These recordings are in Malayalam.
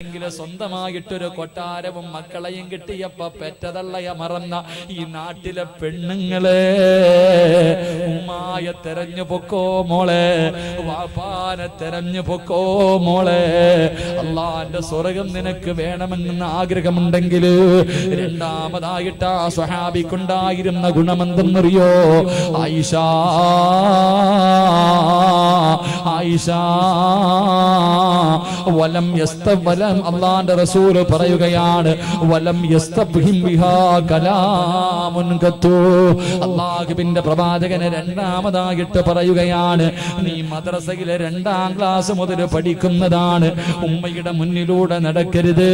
സ്വന്തമായിട്ടൊരു കൊട്ടാരവും മക്കളെയും കിട്ടിയപ്പോ പെറ്റതള്ളയെ മറന്ന ഈ നാട്ടിലെ പെണ്ണുങ്ങളെ ഉമ്മായ തെരഞ്ഞു പൊക്കോ മോളെ, വാപ്പാനെ തെരഞ്ഞു പൊക്കോ മോളെ. അള്ളാന്റെ സ്വർഗം നിനക്ക് വേണമെന്ന ആഗ്രഹമുണ്ടെങ്കിൽ രണ്ടാമതായിട്ട് ആ സ്വഹാബിക്കുണ്ടായിരുന്ന ഗുണമെന്തെന്നറിയോ? ആയിഷ വലം യസ്തവല അല്ലാഹുവിന്റെ റസൂൽ പറയുകയാണ്, വലം യസ്തബ്ഹിം ബിഹാ കലാമുൻ ഖത്തു. അല്ലാഹുവിന്റെ പ്രവാചകനെ രണ്ടാമതായിട്ട് പറയുകയാണ്, നീ മദ്രസയിലെ 2ാം ക്ലാസ് മുതൽ പഠിക്കുന്നതാണ്. ഉമ്മയുടെ മുന്നിലൂടെ നടക്കരുത്,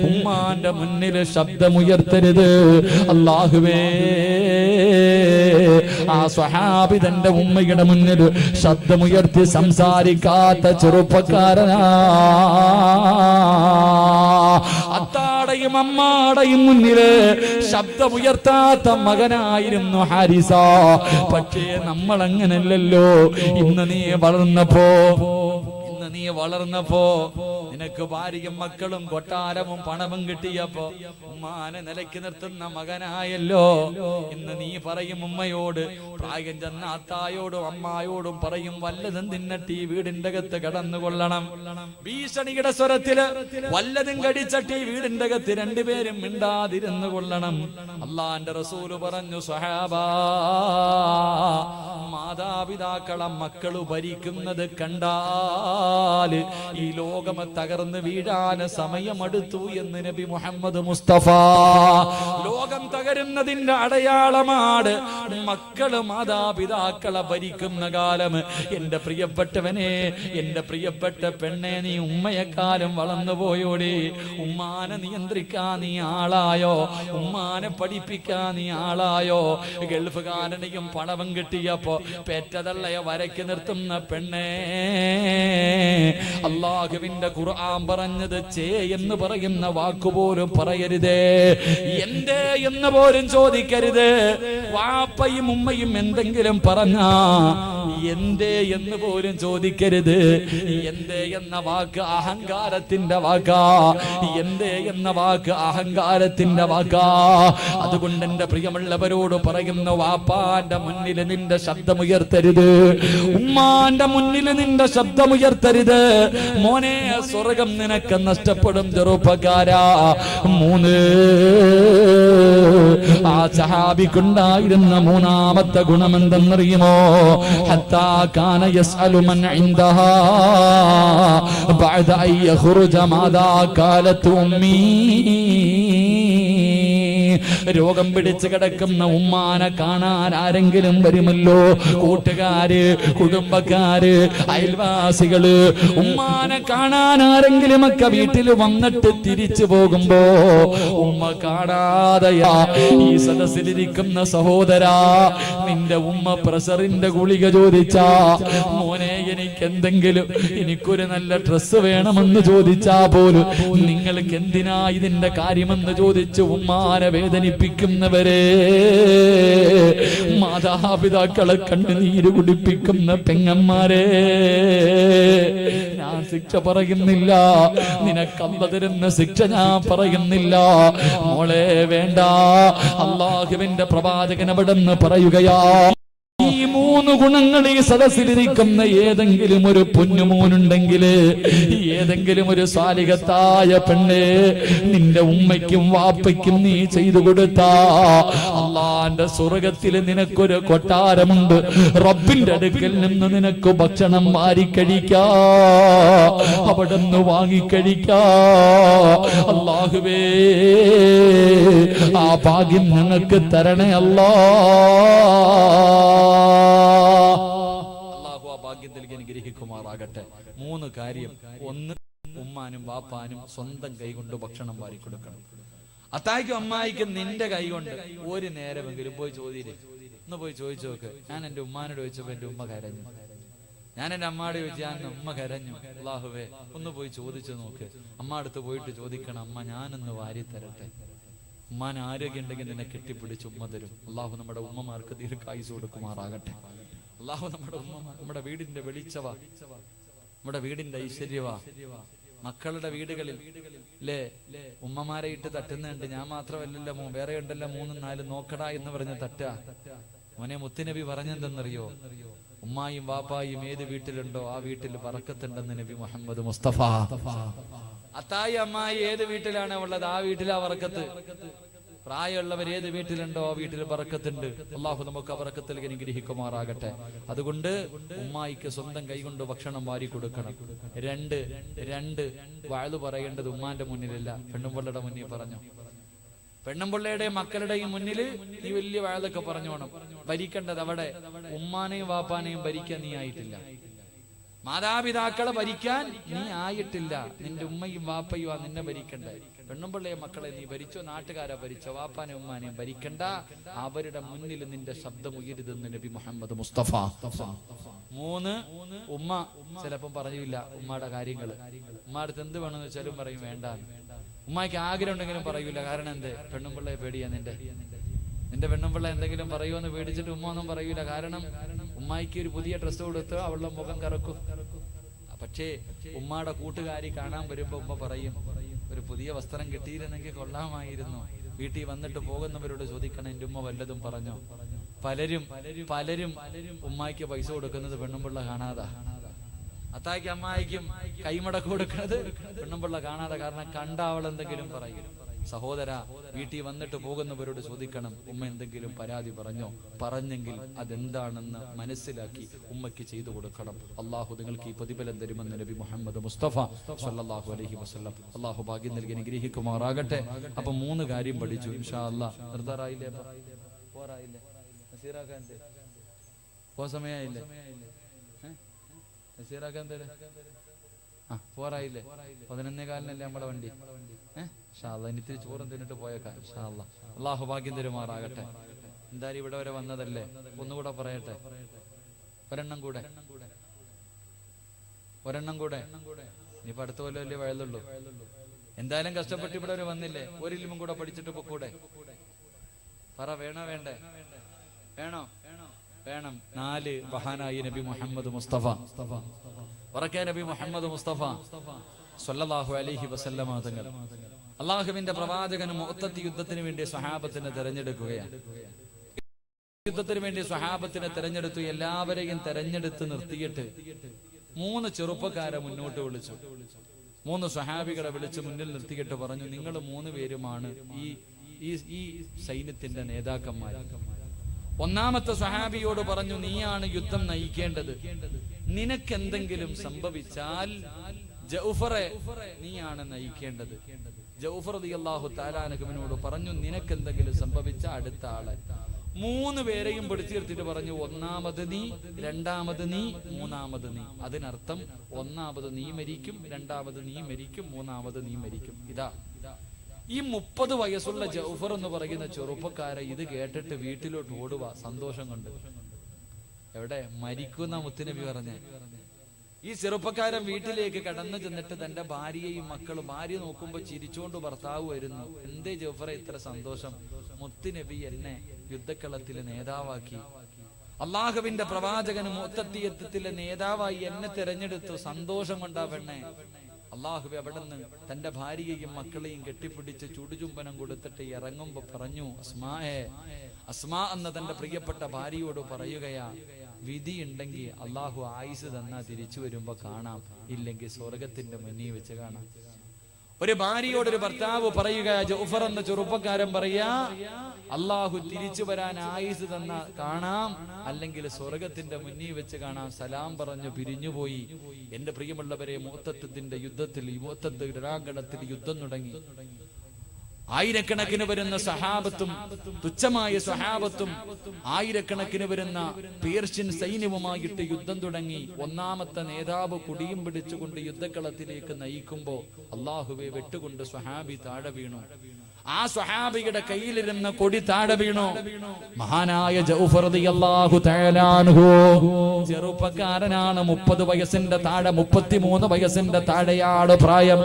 ഉമ്മാന്റെ മുന്നിൽ ശബ്ദമുയർത്തരുത്. അല്ലാഹുവേ, ആ സ്വഹാബി തന്റെ ഉമ്മയുടെ മുന്നിൽ ശബ്ദമുയർത്തി സംസാരിക്കാത്ത ചെറുപ്പക്കാരനാ. അത്താടെയും അമ്മാടെയും മുന്നില് ശബ്ദമുയർത്താത്ത മകനായിരുന്നു ഹാരിസ. പക്ഷേ നമ്മൾ അങ്ങനല്ലല്ലോ. ഇന്ന് നീ വളർന്നപ്പോ നിനക്ക് ഭാര്യയും മക്കളും കൊട്ടാരവും പണവും കിട്ടിയപ്പോ ഉമ്മാനെ നിലയ്ക്ക് നിർത്തുന്ന മകനായല്ലോ. ഇന്ന് നീ പറയും ഉമ്മയോട്, പ്രായം ചെന്ന അത്തായോടും അമ്മായോടും പറയും, വല്ലതും തിന്നട്ടി വീടിന്റെ അകത്ത് കടന്നുകൊള്ളണം. ഭീഷണിയുടെ സ്വരത്തില് വല്ലതും കടിച്ചട്ടി വീടിന്റെ അകത്ത് രണ്ടുപേരും മിണ്ടാതിരുന്നു കൊള്ളണം. അള്ളാന്റെ റസൂല് പറഞ്ഞു, സ്വഹാബാ, മാതാപിതാക്കളെ മക്കള് ഭരിക്കുന്നത് കണ്ടാല് ഈ ലോകം തകർന്ന് വീഴാൻ സമയമെടുത്തു എന്ന് നബി മുഹമ്മദ് മുസ്തഫ. ലോകം തകരുന്നതിന്റെ അടയാളമാണ് മക്കള് മാതാപിതാക്കളെ ഭരിക്കുന്ന കാലം. എന്റെ പ്രിയപ്പെട്ടവനെ, എന്റെ പ്രിയപ്പെട്ട പെണ്ണെ, നീ ഉമ്മയെക്കാലം വളർന്നു പോയോടി. ഉമ്മാനെ നിയന്ത്രിക്കാൻ നീ ആളായോ? ഉമ്മാനെ പഠിപ്പിക്കാൻ നീ ആളായോ? ഗൾഫുകാരനെയും പണവും കിട്ടിയപ്പോ പെറ്റതള്ളയെ വരയ്ക്ക് നിർത്തുന്ന പെണ്ണേ, അല്ലാഹുവിന്റെ ഖുർആൻ പറഞ്ഞത് ചേ എന്ന് പറയുന്ന വാക്കുപോലും പറയരുതേ, എന്തേ എന്ന് പോലും ചോദിക്കരുത്. വാപ്പയും ഉമ്മയും എന്തെങ്കിലും പറഞ്ഞാ എന്തേ എന്ന് പോലും ചോദിക്കരുത്. എന്തേ എന്ന വാക്ക് അഹങ്കാരത്തിന്റെ വാക്കാ. എന്തേ എന്ന വാക്ക് അഹങ്കാരത്തിന്റെ വാക്കാ. അതുകൊണ്ട് എന്റെ പ്രിയമുള്ളവരോട് പറയുന്നു, വാപ്പാന്റെ മുന്നിൽ നിന്റെ ശബ്ദമുയർത്തരുത്, ഉമ്മാന്റെ മുന്നിൽ നിന്റെ ശബ്ദമുയർത്തരുത്. മോനെ, സ്വർഗം നിനക്ക് നഷ്ടപ്പെടും ചെറുപ്പക്കാരാ. 3 ആ സഹാബിക്കുണ്ടായിരുന്ന 3ാമത്തെ ഗുണമെന്തെന്നറിയുമോ? ഹത്താ കാന യസ്അലു മൻ ഇൻദഹാ ബഅദ അൻ യഖ്റുജ മാദാ ഖാലത് ഉമ്മീ. രോഗം പിടിച്ച് കിടക്കുന്ന ഉമ്മാനെ കാണാൻ ആരെങ്കിലും വരുമല്ലോ, കൂട്ടുകാര്, കുടുംബക്കാര്, അയൽവാസികള്. ഉമ്മാനെ കാണാൻ ആരെങ്കിലും ഒക്കെ വീട്ടിൽ വന്നിട്ട് തിരിച്ചു പോകുമ്പോ ഉമ്മ കാണാതെയാ. ഈ സദസ്സിലിരിക്കുന്ന സഹോദരാ, നിന്റെ ഉമ്മ പ്രഷറിന്റെ ഗുളിക ചോദിച്ചാ, മോനെ എനിക്കൊരു നല്ല ഡ്രസ്സ് വേണമെന്ന് ചോദിച്ചാ പോലും നിങ്ങൾക്ക് എന്തിനാ ഇതിന്റെ കാര്യമെന്ന് ചോദിച്ച് ഉമ്മാനെ വേദനിപ്പിക്കുന്നവരെ, മാതാപിതാക്കളെ കണ്ണുനീര് കുടിപ്പിക്കുന്ന പെങ്ങന്മാരെ, ഞാൻ ശിക്ഷ പറയുന്നില്ല, നിനക്കല്ല തരുന്ന ശിക്ഷ ഞാൻ പറയുന്നില്ല. മോളെ വേണ്ട. അല്ലാഹുവിന്റെ പ്രവാചകൻ അവിടെന്ന് പറയുകയാ, ഈ 3 ഗുണങ്ങൾ ഈ സദസ്സിലിരിക്കുന്ന ഏതെങ്കിലും ഒരു പൊന്നുമോനുണ്ടെങ്കിൽ, ഏതെങ്കിലും ഒരു സാലിഹത്തായ പെണ്ണ് നിന്റെ ഉമ്മയ്ക്കും വാപ്പയ്ക്കും നീ ചെയ്തു കൊടുത്താ അള്ളാന്റെ സ്വർഗത്തിൽ നിനക്കൊരു കൊട്ടാരമുണ്ട്. റബ്ബിന്റെ അടുക്കൽ നിന്ന് നിനക്ക് ഭക്ഷണം വാരിക്കഴിക്കാ, അവിടെ നിന്ന് വാങ്ങിക്കഴിക്കാ. അല്ലാഹുവേ, ആ ഭാഗ്യം ഞങ്ങൾക്ക് തരണേ അല്ലാ. അല്ലാഹു ആ ഭാഗ്യത്തിൽ അനുഗ്രഹിക്കുമാറാകട്ടെ. 3 കാര്യം. 1, ഉമ്മാനും വാപ്പാനും സ്വന്തം കൈകൊണ്ട് ഭക്ഷണം വാരി കൊടുക്കണം. അത്തായിക്കും അമ്മായിക്കും നിന്റെ കൈകൊണ്ട് ഒരു നേരമെങ്കിലും പോയി ചോദിയില്ലേ, ഒന്ന് പോയി ചോദിച്ചു നോക്ക്. ഞാൻ എന്റെ ഉമ്മാനോട് ചോദിച്ചപ്പോ എന്റെ ഉമ്മ കരഞ്ഞു, ഞാൻ എന്റെ അമ്മയോട് ചോദിച്ചു, ഞാൻ ഉമ്മ കരഞ്ഞു. അല്ലാഹുവേ, ഒന്ന് പോയി ചോദിച്ചു നോക്ക്. അമ്മ അടുത്ത് പോയിട്ട് ചോദിക്കണം, അമ്മ ഞാനൊന്ന് വാരി തരട്ടെ. ഉമ്മാൻ ആരോഗ്യം ഉണ്ടെങ്കിൽ നിന്നെ കെട്ടിപ്പിടിച്ച് ഉമ്മ തരും. അള്ളാഹു നമ്മുടെ ഉമ്മമാർക്ക് ദീർഘായുസ് കൊടുക്കുമാറാകട്ടെ. അള്ളാഹു നമ്മുടെ ഉമ്മമാർ നമ്മുടെ വീടിന്റെ വെളിച്ചവാ, നമ്മുടെ വീടിന്റെ ഐശ്വര്യവാ. മക്കളുടെ വീടുകളിൽ അല്ലേ ഉമ്മമാരെ ഇട്ട് തട്ടുന്നുണ്ട്. ഞാൻ മാത്രമല്ലല്ലോ, വേറെ ഉണ്ടല്ലോ 3 4 നോക്കടാ എന്ന് പറഞ്ഞ് തട്ടുക. മോനെ, മുത്തുനബി പറഞ്ഞെന്തെന്നറിയോ? ഉമ്മായും വാപ്പായും ഏത് വീട്ടിലുണ്ടോ ആ വീട്ടിൽ ബറക്കത്തുണ്ടെന്ന് നബി മുഹമ്മദ് മുസ്തഫ. അത്തായി അമ്മായി ഏത് വീട്ടിലാണ് ഉള്ളത് ആ വീട്ടിലാ ബറക്കത്ത്. പ്രായമുള്ളവർ ഏത് വീട്ടിലുണ്ടോ ആ വീട്ടിൽ ബറക്കത്തുണ്ട്. അള്ളാഹു നമുക്ക് ആ ബറക്കത്തിൽ അനുഗ്രഹിക്കുമാറാകട്ടെ. അതുകൊണ്ട് ഉമ്മായിക്ക് സ്വന്തം കൈകൊണ്ട് ഭക്ഷണം വാരി കൊടുക്കണം. രണ്ട് വാഴ് പറയേണ്ടത് ഉമ്മാന്റെ മുന്നിലല്ല, പെണ്ണുമ്പിള്ളയുടെ മുന്നിൽ പറഞ്ഞു. പെണ്ണുമ്പിള്ളയുടെയും മക്കളുടെയും മുന്നിൽ നീ വലിയ വാഴൊക്കെ പറഞ്ഞോണം. ഭരിക്കേണ്ടത് അവിടെ ഉമ്മാനെയും വാപ്പാനെയും ഭരിക്കാൻ നീ ആയിട്ടില്ല. മാതാപിതാക്കളെ ഭരിക്കാൻ നീ ആയിട്ടില്ല. നിന്റെ ഉമ്മയും വാപ്പയും ആ നിന്നെ ഭരിക്കണ്ടേ. പെണ്ണുമ്പിള്ളയെ മക്കളെ നീ ഭരിച്ചോ, നാട്ടുകാരെ ഭരിച്ചോ, വാപ്പാനെയും ഉമ്മാനെയും ഭരിക്കണ്ട. അവരുടെ മുന്നിൽ നിന്റെ ശബ്ദം ഉയരുതെന്ന് നബി മുഹമ്മദ് മുസ്തഫ. 3 ഉമ്മ ചിലപ്പം പറയൂല ഉമ്മയുടെ കാര്യങ്ങള്. ഉമ്മയുടെ എന്ത് വേണമെന്ന് വെച്ചാലും പറയും വേണ്ട. ഉമ്മയ്ക്ക് ആഗ്രഹം ഉണ്ടെങ്കിലും പറയൂല. കാരണം എന്ത്? പെണ്ണുമ്പിള്ളയെ പേടിയാ. നിന്റെ പെണ്ണുമ്പിള്ള എന്തെങ്കിലും പറയുമെന്ന് പേടിച്ചിട്ട് ഉമ്മ ഒന്നും പറയൂല. കാരണം ഉമ്മായിക്ക് ഒരു പുതിയ ഡ്രസ്സ് കൊടുത്ത് അവളുടെ മുഖം കറക്കും. പക്ഷേ ഉമ്മയുടെ കൂട്ടുകാരി കാണാൻ വരുമ്പോ ഉമ്മ പറയും, ഒരു പുതിയ വസ്ത്രം കിട്ടിയിരുന്നെങ്കിൽ കൊള്ളാമായിരുന്നു. വീട്ടിൽ വന്നിട്ട് പോകുന്നവരോട് ചോദിക്കണം എന്റെ ഉമ്മ വല്ലതും പറഞ്ഞോ. പലരും ഉമ്മായിക്ക് പൈസ കൊടുക്കുന്നത് പെണ്ണുമ്പിള്ള കാണാതാ. അത്തായിക്കും അമ്മായിക്കും കൈമടക്ക് കൊടുക്കുന്നത് പെണ്ണുമ്പിള്ള കാണാതെ. കാരണം കണ്ട അവൾ എന്തെങ്കിലും പറയും. സഹോദര, വീട്ടിൽ വന്നിട്ട് പോകുന്നവരോട് ചോദിക്കണം ഉമ്മ എന്തെങ്കിലും പരാതി പറഞ്ഞെങ്കിൽ അതെന്താണെന്ന് മനസ്സിലാക്കി ഉമ്മയ്ക്ക് ചെയ്തു കൊടുക്കണം. അള്ളാഹു നിങ്ങൾക്ക് ഈ പ്രതിഫലം തരുമെന്ന് നബി മുഹമ്മദ് മുസ്തഫ സല്ലല്ലാഹു അലൈഹി വസല്ലം. അള്ളാഹു ഭാഗ്യം നൽകി അനുഗ്രഹിക്കുമാറാകട്ടെ. അപ്പൊ 3 കാര്യം പഠിച്ചു. ഇൻഷാ അല്ലാഹ് നിർത്താറായില്ലേ? പോരായില്ലേ? നസീറാക്കാൻ സമയായില്ലേ? നസീറാക്കാൻ പോരായില്ലേ? 11:15 നമ്മളെ വണ്ടി. ഇനിത്തിരി ചോറും തിന്നിട്ട് പോയേക്കാം. അള്ളാഹു ഭാഗ്യം തരുമാറാകട്ടെ. എന്തായാലും ഇവിടെ വരെ വന്നതല്ലേ, ഒന്നുകൂടെ പറയട്ടെ. ഒരെണ്ണം കൂടെ ഇനിയിപ്പോ അടുത്ത പോലെ വലിയ വയലുള്ളൂ. എന്തായാലും കഷ്ടപ്പെട്ട് ഇവിടെ വരെ വന്നില്ലേ, ഒരു ഇൽമും കൂടെ പഠിച്ചിട്ട് പൊക്കൂടെ? പറ, വേണോ വേണ്ടേ? വേണം. 4 മഹാനായി നബി മുഹമ്മദ് മുസ്തഫ. നബി മുഹമ്മദ് മുസ്തഫ സ്വല്ലല്ലാഹു അലൈഹി വസല്ലമ തങ്ങൾ അള്ളാഹുവിന്റെ പ്രവാചകനും മുഅത്തത്ത് യുദ്ധത്തിന് വേണ്ടി സ്വഹാബത്തിനെ തെരഞ്ഞെടുക്കുകയാണ്. യുദ്ധത്തിന് വേണ്ടി സ്വഹാബത്തിനെ തെരഞ്ഞെടുത്തു. എല്ലാവരെയും തെരഞ്ഞെടുത്ത് നിർത്തിയിട്ട് 3 ചെറുപ്പക്കാരെ മുന്നോട്ട് വിളിച്ചു. 3 സ്വഹാബികളെ വിളിച്ച് മുന്നിൽ നിർത്തിയിട്ട് പറഞ്ഞു, നിങ്ങൾ 3 പേരുമാണ് ഈ സൈന്യത്തിന്റെ നേതാക്കന്മാർ. ഒന്നാമത്തെ സ്വഹാബിയോട് പറഞ്ഞു, നീയാണ് യുദ്ധം നയിക്കേണ്ടത്. നിനക്കെന്തെങ്കിലും സംഭവിച്ചാൽ ജൗഫറെ നീയാണ് നയിക്കേണ്ടത്. ജൗഫർ റളിയല്ലാഹു തആല അൻഹുവിനോട് പറഞ്ഞു, നിനക്കെന്തെങ്കിലും സംഭവിച്ച അടുത്ത ആളെ. 3 പേരെയും പിടിച്ചു നിർത്തിയിട്ട് പറഞ്ഞു, ഒന്നാമത് നീ, രണ്ടാമത് നീ, മൂന്നാമത് നീ. അതിനർത്ഥം ഒന്നാമത് നീ മരിക്കും, രണ്ടാമത് നീ മരിക്കും, മൂന്നാമത് നീ മരിക്കും. ഇതാ ഈ 30 വയസ്സുള്ള ജൗഫർ എന്ന് പറയുന്ന ചെറുപ്പക്കാരെ ഇത് കേട്ടിട്ട് വീട്ടിലോട്ട് ഓടുക സന്തോഷം കൊണ്ട്. എവിടെ മരിക്കുന്ന മുത്തുനബി പറഞ്ഞേ. ഈ ചെറുപ്പക്കാരൻ വീട്ടിലേക്ക് കടന്നു ചെന്നിട്ട് തന്റെ ഭാര്യയും മക്കളും, ഭാര്യ നോക്കുമ്പോ ചിരിച്ചോണ്ട് ഭർത്താവ് വരുന്നു. എന്തേ ജൗഫറെ ഇത്ര സന്തോഷം? മുത്തുനബി എന്നെ യുദ്ധക്കളത്തിലെ നേതാവാക്കി. അള്ളാഹുവിന്റെ പ്രവാചകന് മുഅത്തത്തിലെ നേതാവായി എന്നെ തെരഞ്ഞെടുത്തു. സന്തോഷം കൊണ്ടാ പെണ്ണെ. അള്ളാഹുവെ അവിടെ നിന്ന് തന്റെ ഭാര്യയെയും മക്കളെയും കെട്ടിപ്പിടിച്ച് ചുടുചുംബനം കൊടുത്തിട്ട് ഇറങ്ങുമ്പോ പറഞ്ഞു, അസ്മാ എന്ന തന്റെ പ്രിയപ്പെട്ട ഭാര്യയോട് പറയുകയാ, വിധി ഉണ്ടെങ്കിൽ അള്ളാഹു ആയുസ് തന്നാ തിരിച്ചു വരുമ്പോ കാണാം, ഇല്ലെങ്കിൽ സ്വർഗത്തിന്റെ മുന്നിൽ വെച്ച് കാണാം. ഒരു ഭാര്യയോടൊരു ഭർത്താവ് പറയുക, ജൗഫർ എന്ന ചെറുപ്പക്കാരൻ പറയാ, അള്ളാഹു തിരിച്ചു വരാൻ ആയുസ് തന്ന കാണാം, അല്ലെങ്കിൽ സ്വർഗത്തിന്റെ മുന്നിൽ വെച്ച് കാണാം. സലാം പറഞ്ഞു പിരിഞ്ഞുപോയി. എന്റെ പ്രിയമുള്ളവരെ, മുഅത്തത്തിന്റെ യുദ്ധത്തിൽ, മുഅത്തത്ത് രണാങ്കണത്തിൽ യുദ്ധം തുടങ്ങി. ആയിരക്കണക്കിന് വരുന്ന സഹാബത്തും തുച്ഛമായ സഹാബത്തും ആയിരക്കണക്കിന് വരുന്ന പേർഷ്യൻ സൈന്യവുമായിട്ട് യുദ്ധം തുടങ്ങി. ഒന്നാമത്തെ നേതാവ് കുടിയും പിടിച്ചുകൊണ്ട് യുദ്ധക്കളത്തിലേക്ക് നയിക്കുമ്പോ അള്ളാഹുവെ വെട്ടുകൊണ്ട് സ്വഹാബി താഴെ വീണു. ആ സ്വഹാബിയുടെ കയ്യിലിരുന്ന കൊടി താഴെ വീണു. മഹാനായ ജൗഫർ റളിയല്ലാഹു തആല അൻഹു ചെറുപ്പക്കാരനാണ്. 30 വയസ്സിന്റെ താഴെ, 33 വയസ്സിന്റെ താഴെയാണ് പ്രായം.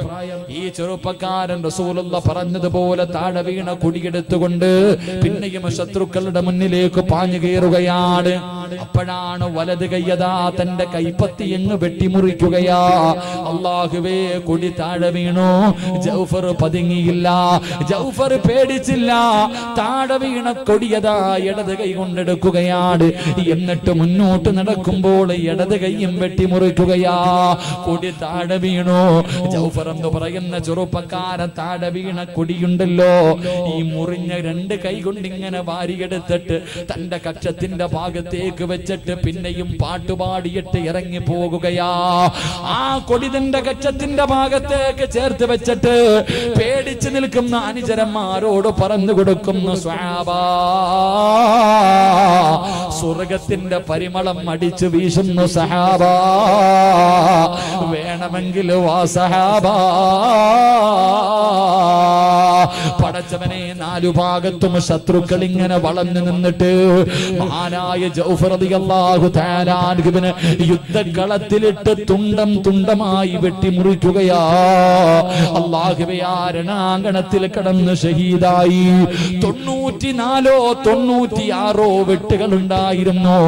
ഈ ചെറുപ്പക്കാരൻ റസൂലുള്ളാഹി പറഞ്ഞതുപോലെ താഴെ വീണ കൊടിയെടുത്തുകൊണ്ട് പിന്നെയും ശത്രുക്കളുടെ മുന്നിലേക്ക് പാഞ്ഞു കയറുകയാണ്. അപ്പോഴാണ് വലത് കയ്യതാ തന്റെ കൈപ്പത്തി എങ്ങ് വെട്ടിമുറിക്കുകയാ. അല്ലാഹുവേ, കൊടി താഴെ വീണു. ജൗഫർ പതുങ്ങിയില്ല, ജൗഫർ പേടിച്ചില്ല. താഴെ വീണ കൊടിയതാ ഇടത് കൈ കൊണ്ടെടുക്കുകയാണ്. എന്നിട്ട് മുന്നോട്ട് നടക്കുമ്പോൾ ഇടത് കൈയും വെട്ടിമുറിക്കുകയാ. കൊടി താഴെ വീണു. ജൗഫർ എന്ന് പറയുന്ന ചെറുപ്പക്കാരൻ താഴെ വീണ കൊടിയുണ്ടല്ലോ, ഈ മുറിഞ്ഞ രണ്ട് കൈ കൊണ്ട് ഇങ്ങനെ വാരിയെടുത്തിട്ട് തന്റെ കക്ഷത്തിന്റെ ഭാഗത്തേക്ക് വെച്ചിട്ട് പിന്നെയും പാട്ടുപാടിയിട്ട് ഇറങ്ങി പോകുകയാ. ആ കൊടി തന്റെ കക്ഷത്തിന്റെ ഭാഗത്തേക്ക് ചേർത്ത് വെച്ചിട്ട് പേടിച്ചു നിൽക്കുന്ന അനുചരന്മാരോട് പറഞ്ഞു കൊടുക്കുന്നു, സ്വഹാബാ, സ്വർഗത്തിന്റെ പരിമളം അടിച്ചു വീശുന്നു സഹാബാ, വേണമെങ്കിൽ വാ സഹാബാ. പടച്ചവനെ, നാലു ഭാഗത്തും ശത്രുക്കൾ ഇങ്ങനെ വളഞ്ഞു നിന്നിട്ട് മഹാനായ ജൗഫർ റളിയല്ലാഹു തആല അൻഹുവിനെ യുദ്ധകളത്തിലിട്ട് തുണ്ടം തുണ്ടമായി വെട്ടിമുറിക്കുകയാ. അല്ലാഹുവേ, ആ രണാങ്കണത്തിൽ കടന്ന് ഷഹീദായി. 94 96 വെട്ടുകൾ ഉണ്ടായിരുന്നു.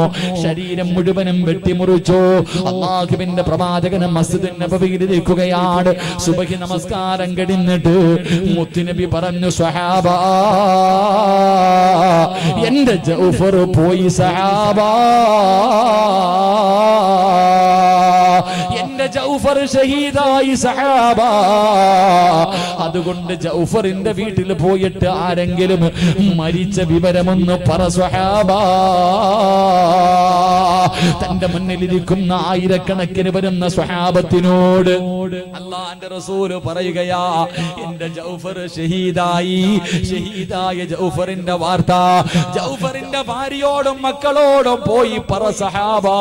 ശരീരം മുഴുവനും വെട്ടിമുറിച്ചു. അല്ലാഹുവിന്റെ പ്രവാചകൻ മസ്ജിദ് നബവിയിൽ ഇരിക്കുകയാണ്. സുബഹി നമസ്കാരം കഴിഞ്ഞിട്ട് മുത്തുനബി പറഞ്ഞു, സ്വഹാബാ, എന്റെ ജൗഫർ പോയി സഹാബാ, എന്റെ ജൗഫർ ഷഹീദായി സഹാബാ. അതുകൊണ്ട് ജൗഫറിന്റെ വീട്ടിൽ പോയിട്ട് ആരെങ്കിലും മരിച്ച വിവരമൊന്ന് പറ സ്വഹാബാ. തന്റെ മുന്നിലിരിക്കുന്ന ആയിരക്കണക്കിന് വരുന്ന സ്വഹാബത്തിനോട് അല്ലാഹുവിന്റെ റസൂൽ പറയുകയാ, എന്റെ ജൗഫർ ഷഹീദായി. ഷഹീദായ ജൗഫറിന്റെ വാർത്ത ജൗഫറിന്റെ ഭാര്യയോടും മക്കളോടും പോയി പറ സഹാബാ.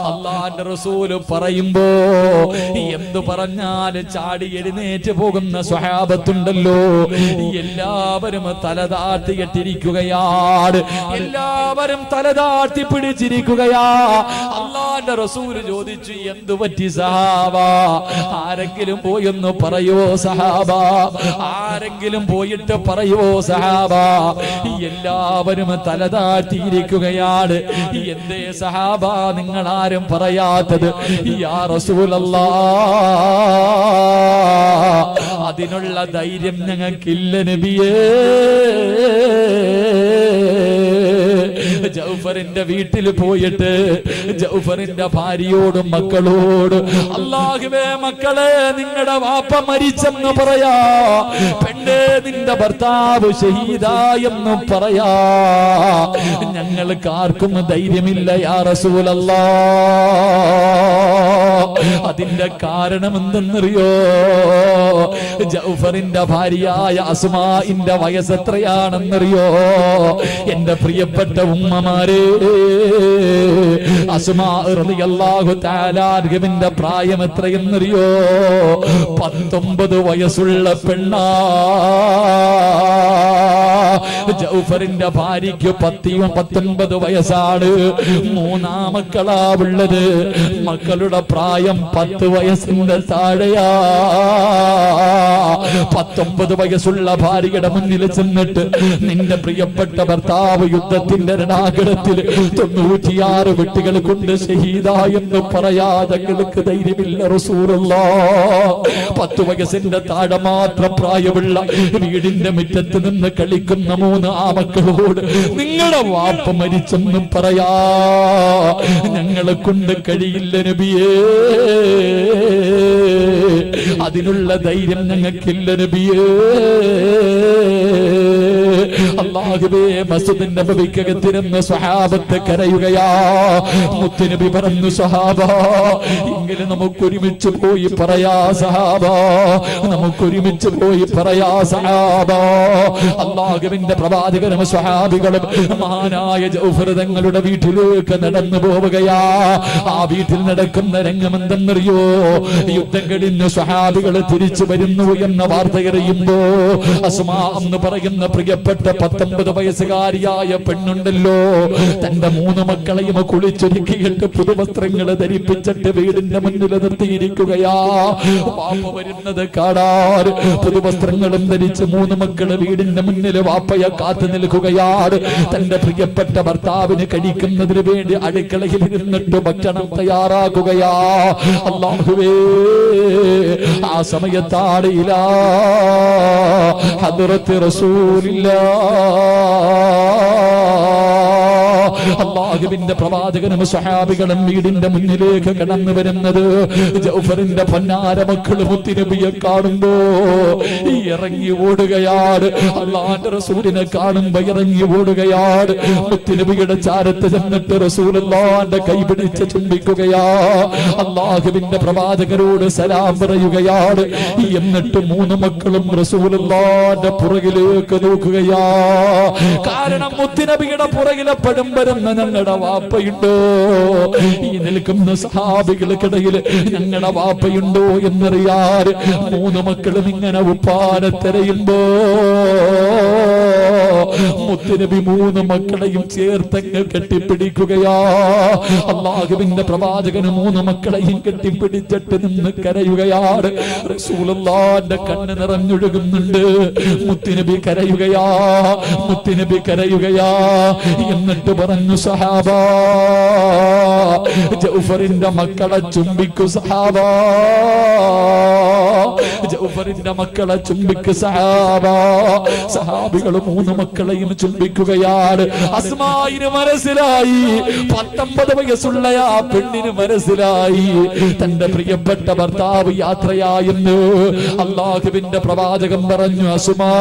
അല്ലാഹുവിന്റെ റസൂൽ പറയുമ്പോ എന്തു പറഞ്ഞാലും ചാടി എഴുന്നേറ്റ് പോകുന്ന സ്വഹാബത്തുണ്ടല്ലോ, എല്ലാവരും തലതാഴ്ത്തിയിട്ടിരിക്കുകയാണ്. എല്ലാവരും തലതാഴ്ത്തി പിടിച്ചിരിക്കുകയാ. അല്ലാഹുവിന്റെ റസൂൽ ചോദിച്ചു, എന്തു പറ്റി സഹാബാ? ആരെങ്കിലും പോയെന്ന് പറയോ സഹാബാ? ആരെങ്കിലും പോയിട്ട് പറയോ സഹാബാ? എല്ലാവരും തലതാഴ്ത്തിയിരിക്കുകയാണ്. എന്തേ സഹാബാ നിങ്ങൾ ആരും പറയാത്തത്? യാ റസൂലല്ലാഹ്, അതിനുള്ള ധൈര്യം ഞങ്ങൾക്കില്ല നബിയേ. ജൗഫറിന്റെ വീട്ടിൽ പോയിട്ട് ജൗഫറിന്റെ ഭാര്യയോടും മക്കളോടും, അല്ലാഹുവേ, മക്കളെ, നിങ്ങളുടെ വാപ്പ മരിച്ചെന്ന് പറയാ, പെണ്ണേ, നിന്റെ ഭർത്താവ് ഷഹീദായെന്ന് പറയാ, ഞങ്ങൾക്ക് ആർക്കും ധൈര്യമില്ല യാ റസൂലല്ലാഹ്. അതിന്റെ കാരണം എന്തെന്നറിയോ? ജൗഫറിന്റെ ഭാര്യയായ അസ്മാഇന്റെ വയസ്സ് എത്രയാണെന്നറിയോ? എന്റെ പ്രിയപ്പെട്ട ഉമ്മമാരെ, അസ്മാ റളിയല്ലാഹു തആല അൻഹയുടെ പ്രായം എത്രയെന്നറിയോ? 19 വയസ്സുള്ള പെണ്ണാ. ജൗഫറിന്റെ ഭാര്യയ്ക്ക് 19 വയസ്സാണ്. 3 മക്കളാ ഉള്ളത്. മക്കളുടെ പ്രായം 10 വയസ്സിന്റെ താഴെയാ. 19 വയസ്സുള്ള ഭാര്യയുടെ മുന്നിൽ ചെന്നിട്ട്, നിന്റെ പ്രിയപ്പെട്ട ഭർത്താവ് യുദ്ധത്തിന്റെ രണാങ്കണത്തിൽ 96 വെട്ടുകൾ കൊണ്ട് ഷഹീദായെന്ന് പറയാതെ ഞങ്ങൾക്ക് ധൈര്യമില്ല റസൂലുള്ളാഹ്. 10 വയസ്സിന്റെ താഴെ മാത്രം പ്രായമുള്ള വീടിന്റെ മുറ്റത്ത് നിന്ന് കളിക്കുന്ന 3 ആമക്കളോട് നിങ്ങളുടെ വാപ്പ മരിച്ചെന്നും പറയാ ഞങ്ങളെ കൊണ്ട് കഴിയില്ല നബിയേ. അതിനുള്ള ധൈര്യം ഞങ്ങൾക്കില്ല നബിയേ. അല്ലാഹുവേ, മസ്ജിദ് നബവിക്കകത്തിരുന്ന് സ്വഹാബത്ത് കരയുകയാ. മുത്തുനബി പറഞ്ഞു, സ്വഹാബാ, എങ്കിലും നമുക്കൊരുമിച്ച് പോയി പറയാ സഹാബാ, നമുക്കൊരുമിച്ച് പോയി പറയാ സഹാബാ. അല്ലാഹുവിന്റെ പ്രവാചകനും സ്വഹാബികളും മഹാനായ ജൗഫർ തങ്ങളുടെ വീട്ടിലേക്ക് നടന്നു പോവുകയാ. ആ വീട്ടിൽ നടക്കുന്ന രംഗം എന്തെന്നറിയോ? യുദ്ധം കഴിഞ്ഞ് സ്വഹാബികൾ തിരിച്ചു വരുന്നു എന്ന വാർത്ത അറിയുമ്പോ അസ്മാ എന്ന് പറയുന്ന പ്രിയപ്പെട്ട പ്രിയപ്പെട്ട 19 വയസ്സുകാരിയായ പെണ്ണുണ്ടല്ലോ, തന്റെ 3 മക്കളെയും കുളിച്ചൊരുക്കിയിട്ട് പുതുവസ്ത്രങ്ങൾ ധരിപ്പിച്ചിട്ട് വീടിന്റെ മുന്നിൽ നിർത്തിയിരിക്കുകയാ. വാപ്പ വരുന്നത് കാണാൻ പുതുവസ്ത്രങ്ങളും ധരിച്ച് 3 മക്കള് വീടിന്റെ മുന്നിൽ വാപ്പയെ കാത്തു നിൽക്കുകയാണ്. തന്റെ പ്രിയപ്പെട്ട ഭർത്താവിന് കഴിക്കുന്നതിന് വേണ്ടി അടുക്കളയിൽ ഇരുന്നിട്ട് ഭക്ഷണം തയ്യാറാക്കുകയാ. അല്ലാഹുവേ, ആ സമയത്താണ് ഇലാ ഹദ്റത്ത് അല്ലാഹുവിന്റെ പ്രവാചകനും സ്വഹാബികളും വീടിന്റെ മുന്നിലേക്ക് കടന്നു വരുന്നത്. ജൗഫറിന്റെ പൊന്നാര മക്കള് മുത്തുനബിയെ കാണുമ്പോ ഇറങ്ങി ഓടുകയാണ്. അല്ലാഹുവിന്റെ റസൂലിനെ കാണുമ്പോ ഇറങ്ങി ഓടുകയാണ്. മുത്തുനബിയുടെ ചാരത്ത് ചെന്നിട്ട് റസൂലുള്ളാഹിന്റെ കൈ പിടിച്ച് ചുംബിക്കുകയാ. അല്ലാഹുവിന്റെ പ്രവാചകരോട് സലാം പറയുകയാണ്. എന്നിട്ട് 3 മക്കളും റസൂലുള്ളാഹിന്റെ പുറകിലേക്ക് നോക്കുകയാ. കാരണം മുത്തുനബിയുടെ പുറകിലെ പടം വരുന്ന ഞങ്ങളുടെ വാപ്പയുണ്ടോ, ഈ നിൽക്കുന്ന സഹാബികൾക്കിടയിൽ ഞങ്ങളുടെ വാപ്പയുണ്ടോ എന്നറിയാൻ 3 മക്കളും ഇങ്ങനെ ഉപ്പാനെ തിരയുമ്പോ മുത്തുനബി 3 മക്കളെയും ചേർത്തങ്ങ് കെട്ടിപ്പിടിക്കുകയാ. അല്ലാഹുവിന്റെ പ്രവാചകന് 3 മക്കളെയും കെട്ടിപ്പിടിച്ചിട്ട് നിന്ന് കരയുകയാണ്. റസൂലുള്ളാഹിന്റെ കണ്ണ് നിറഞ്ഞൊഴുകുന്നുണ്ട്. മുത്തുനബി കരയുകയാ, മുത്തുനബി കരയുകയാ. എന്നിട്ട് പറഞ്ഞു, സഹാബാ, ജൗഫറിന്റെ മക്കളെ ചുംബിക്കു സഹാബാ, ജൗഫറിന്റെ മക്കളെ ചുംബിക്കു സഹാബാ. സഹാബികൾ 3 മക്കളെയും ചുംബിക്കുകയാണ്. അസ്മായിന് മനസ്സിലായി, 19 വയസ്സുള്ള ആ പെണ്ണിന് മനസ്സിലായി തന്റെ പ്രിയപ്പെട്ട ഭർത്താവ് യാത്രയായെന്ന്. അല്ലാഹുവിന്റെ പ്രവാചകൻ പറഞ്ഞു, അസ്മാ,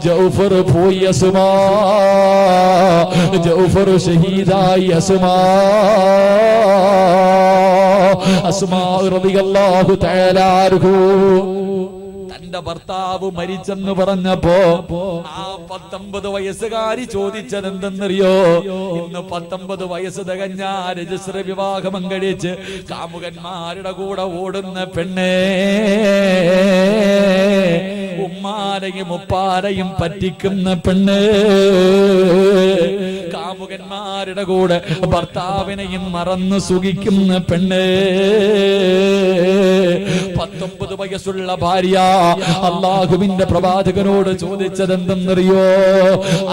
ജൗഫർ പോയി അസ്മാ, ജൗഫർ ഷഹീദായി അസ്മാ. അസ്മാ റളിയല്ലാഹു തആല അൻഹു തന്റെ ഭർത്താവ് മരിച്ചെന്ന് പറഞ്ഞപ്പോ ആ 19 വയസ്സുകാരി ചോദിച്ചത് എന്തെന്നറിയോ? ഇന്ന് 19 വയസ്സ് തികഞ്ഞ രജിസ്റ്റർ വിവാഹം കഴിച്ച് കാമുകന്മാരുടെ കൂടെ ഓടുന്ന പെണ്ണേ, ഉമ്മാരെയും ഉപ്പാരെയും പറ്റിക്കുന്ന പെണ്ണ്, കാമുകന്മാരുടെ കൂടെ ഭർത്താവിനെയും മറന്നു സുഖിക്കുന്ന പെണ്ണ്, 19 വയസ്സുള്ള ഭാര്യ അല്ലാഹുവിന്റെ പ്രവാചകനോട് ചോദിച്ചത് എന്തെന്നറിയോ?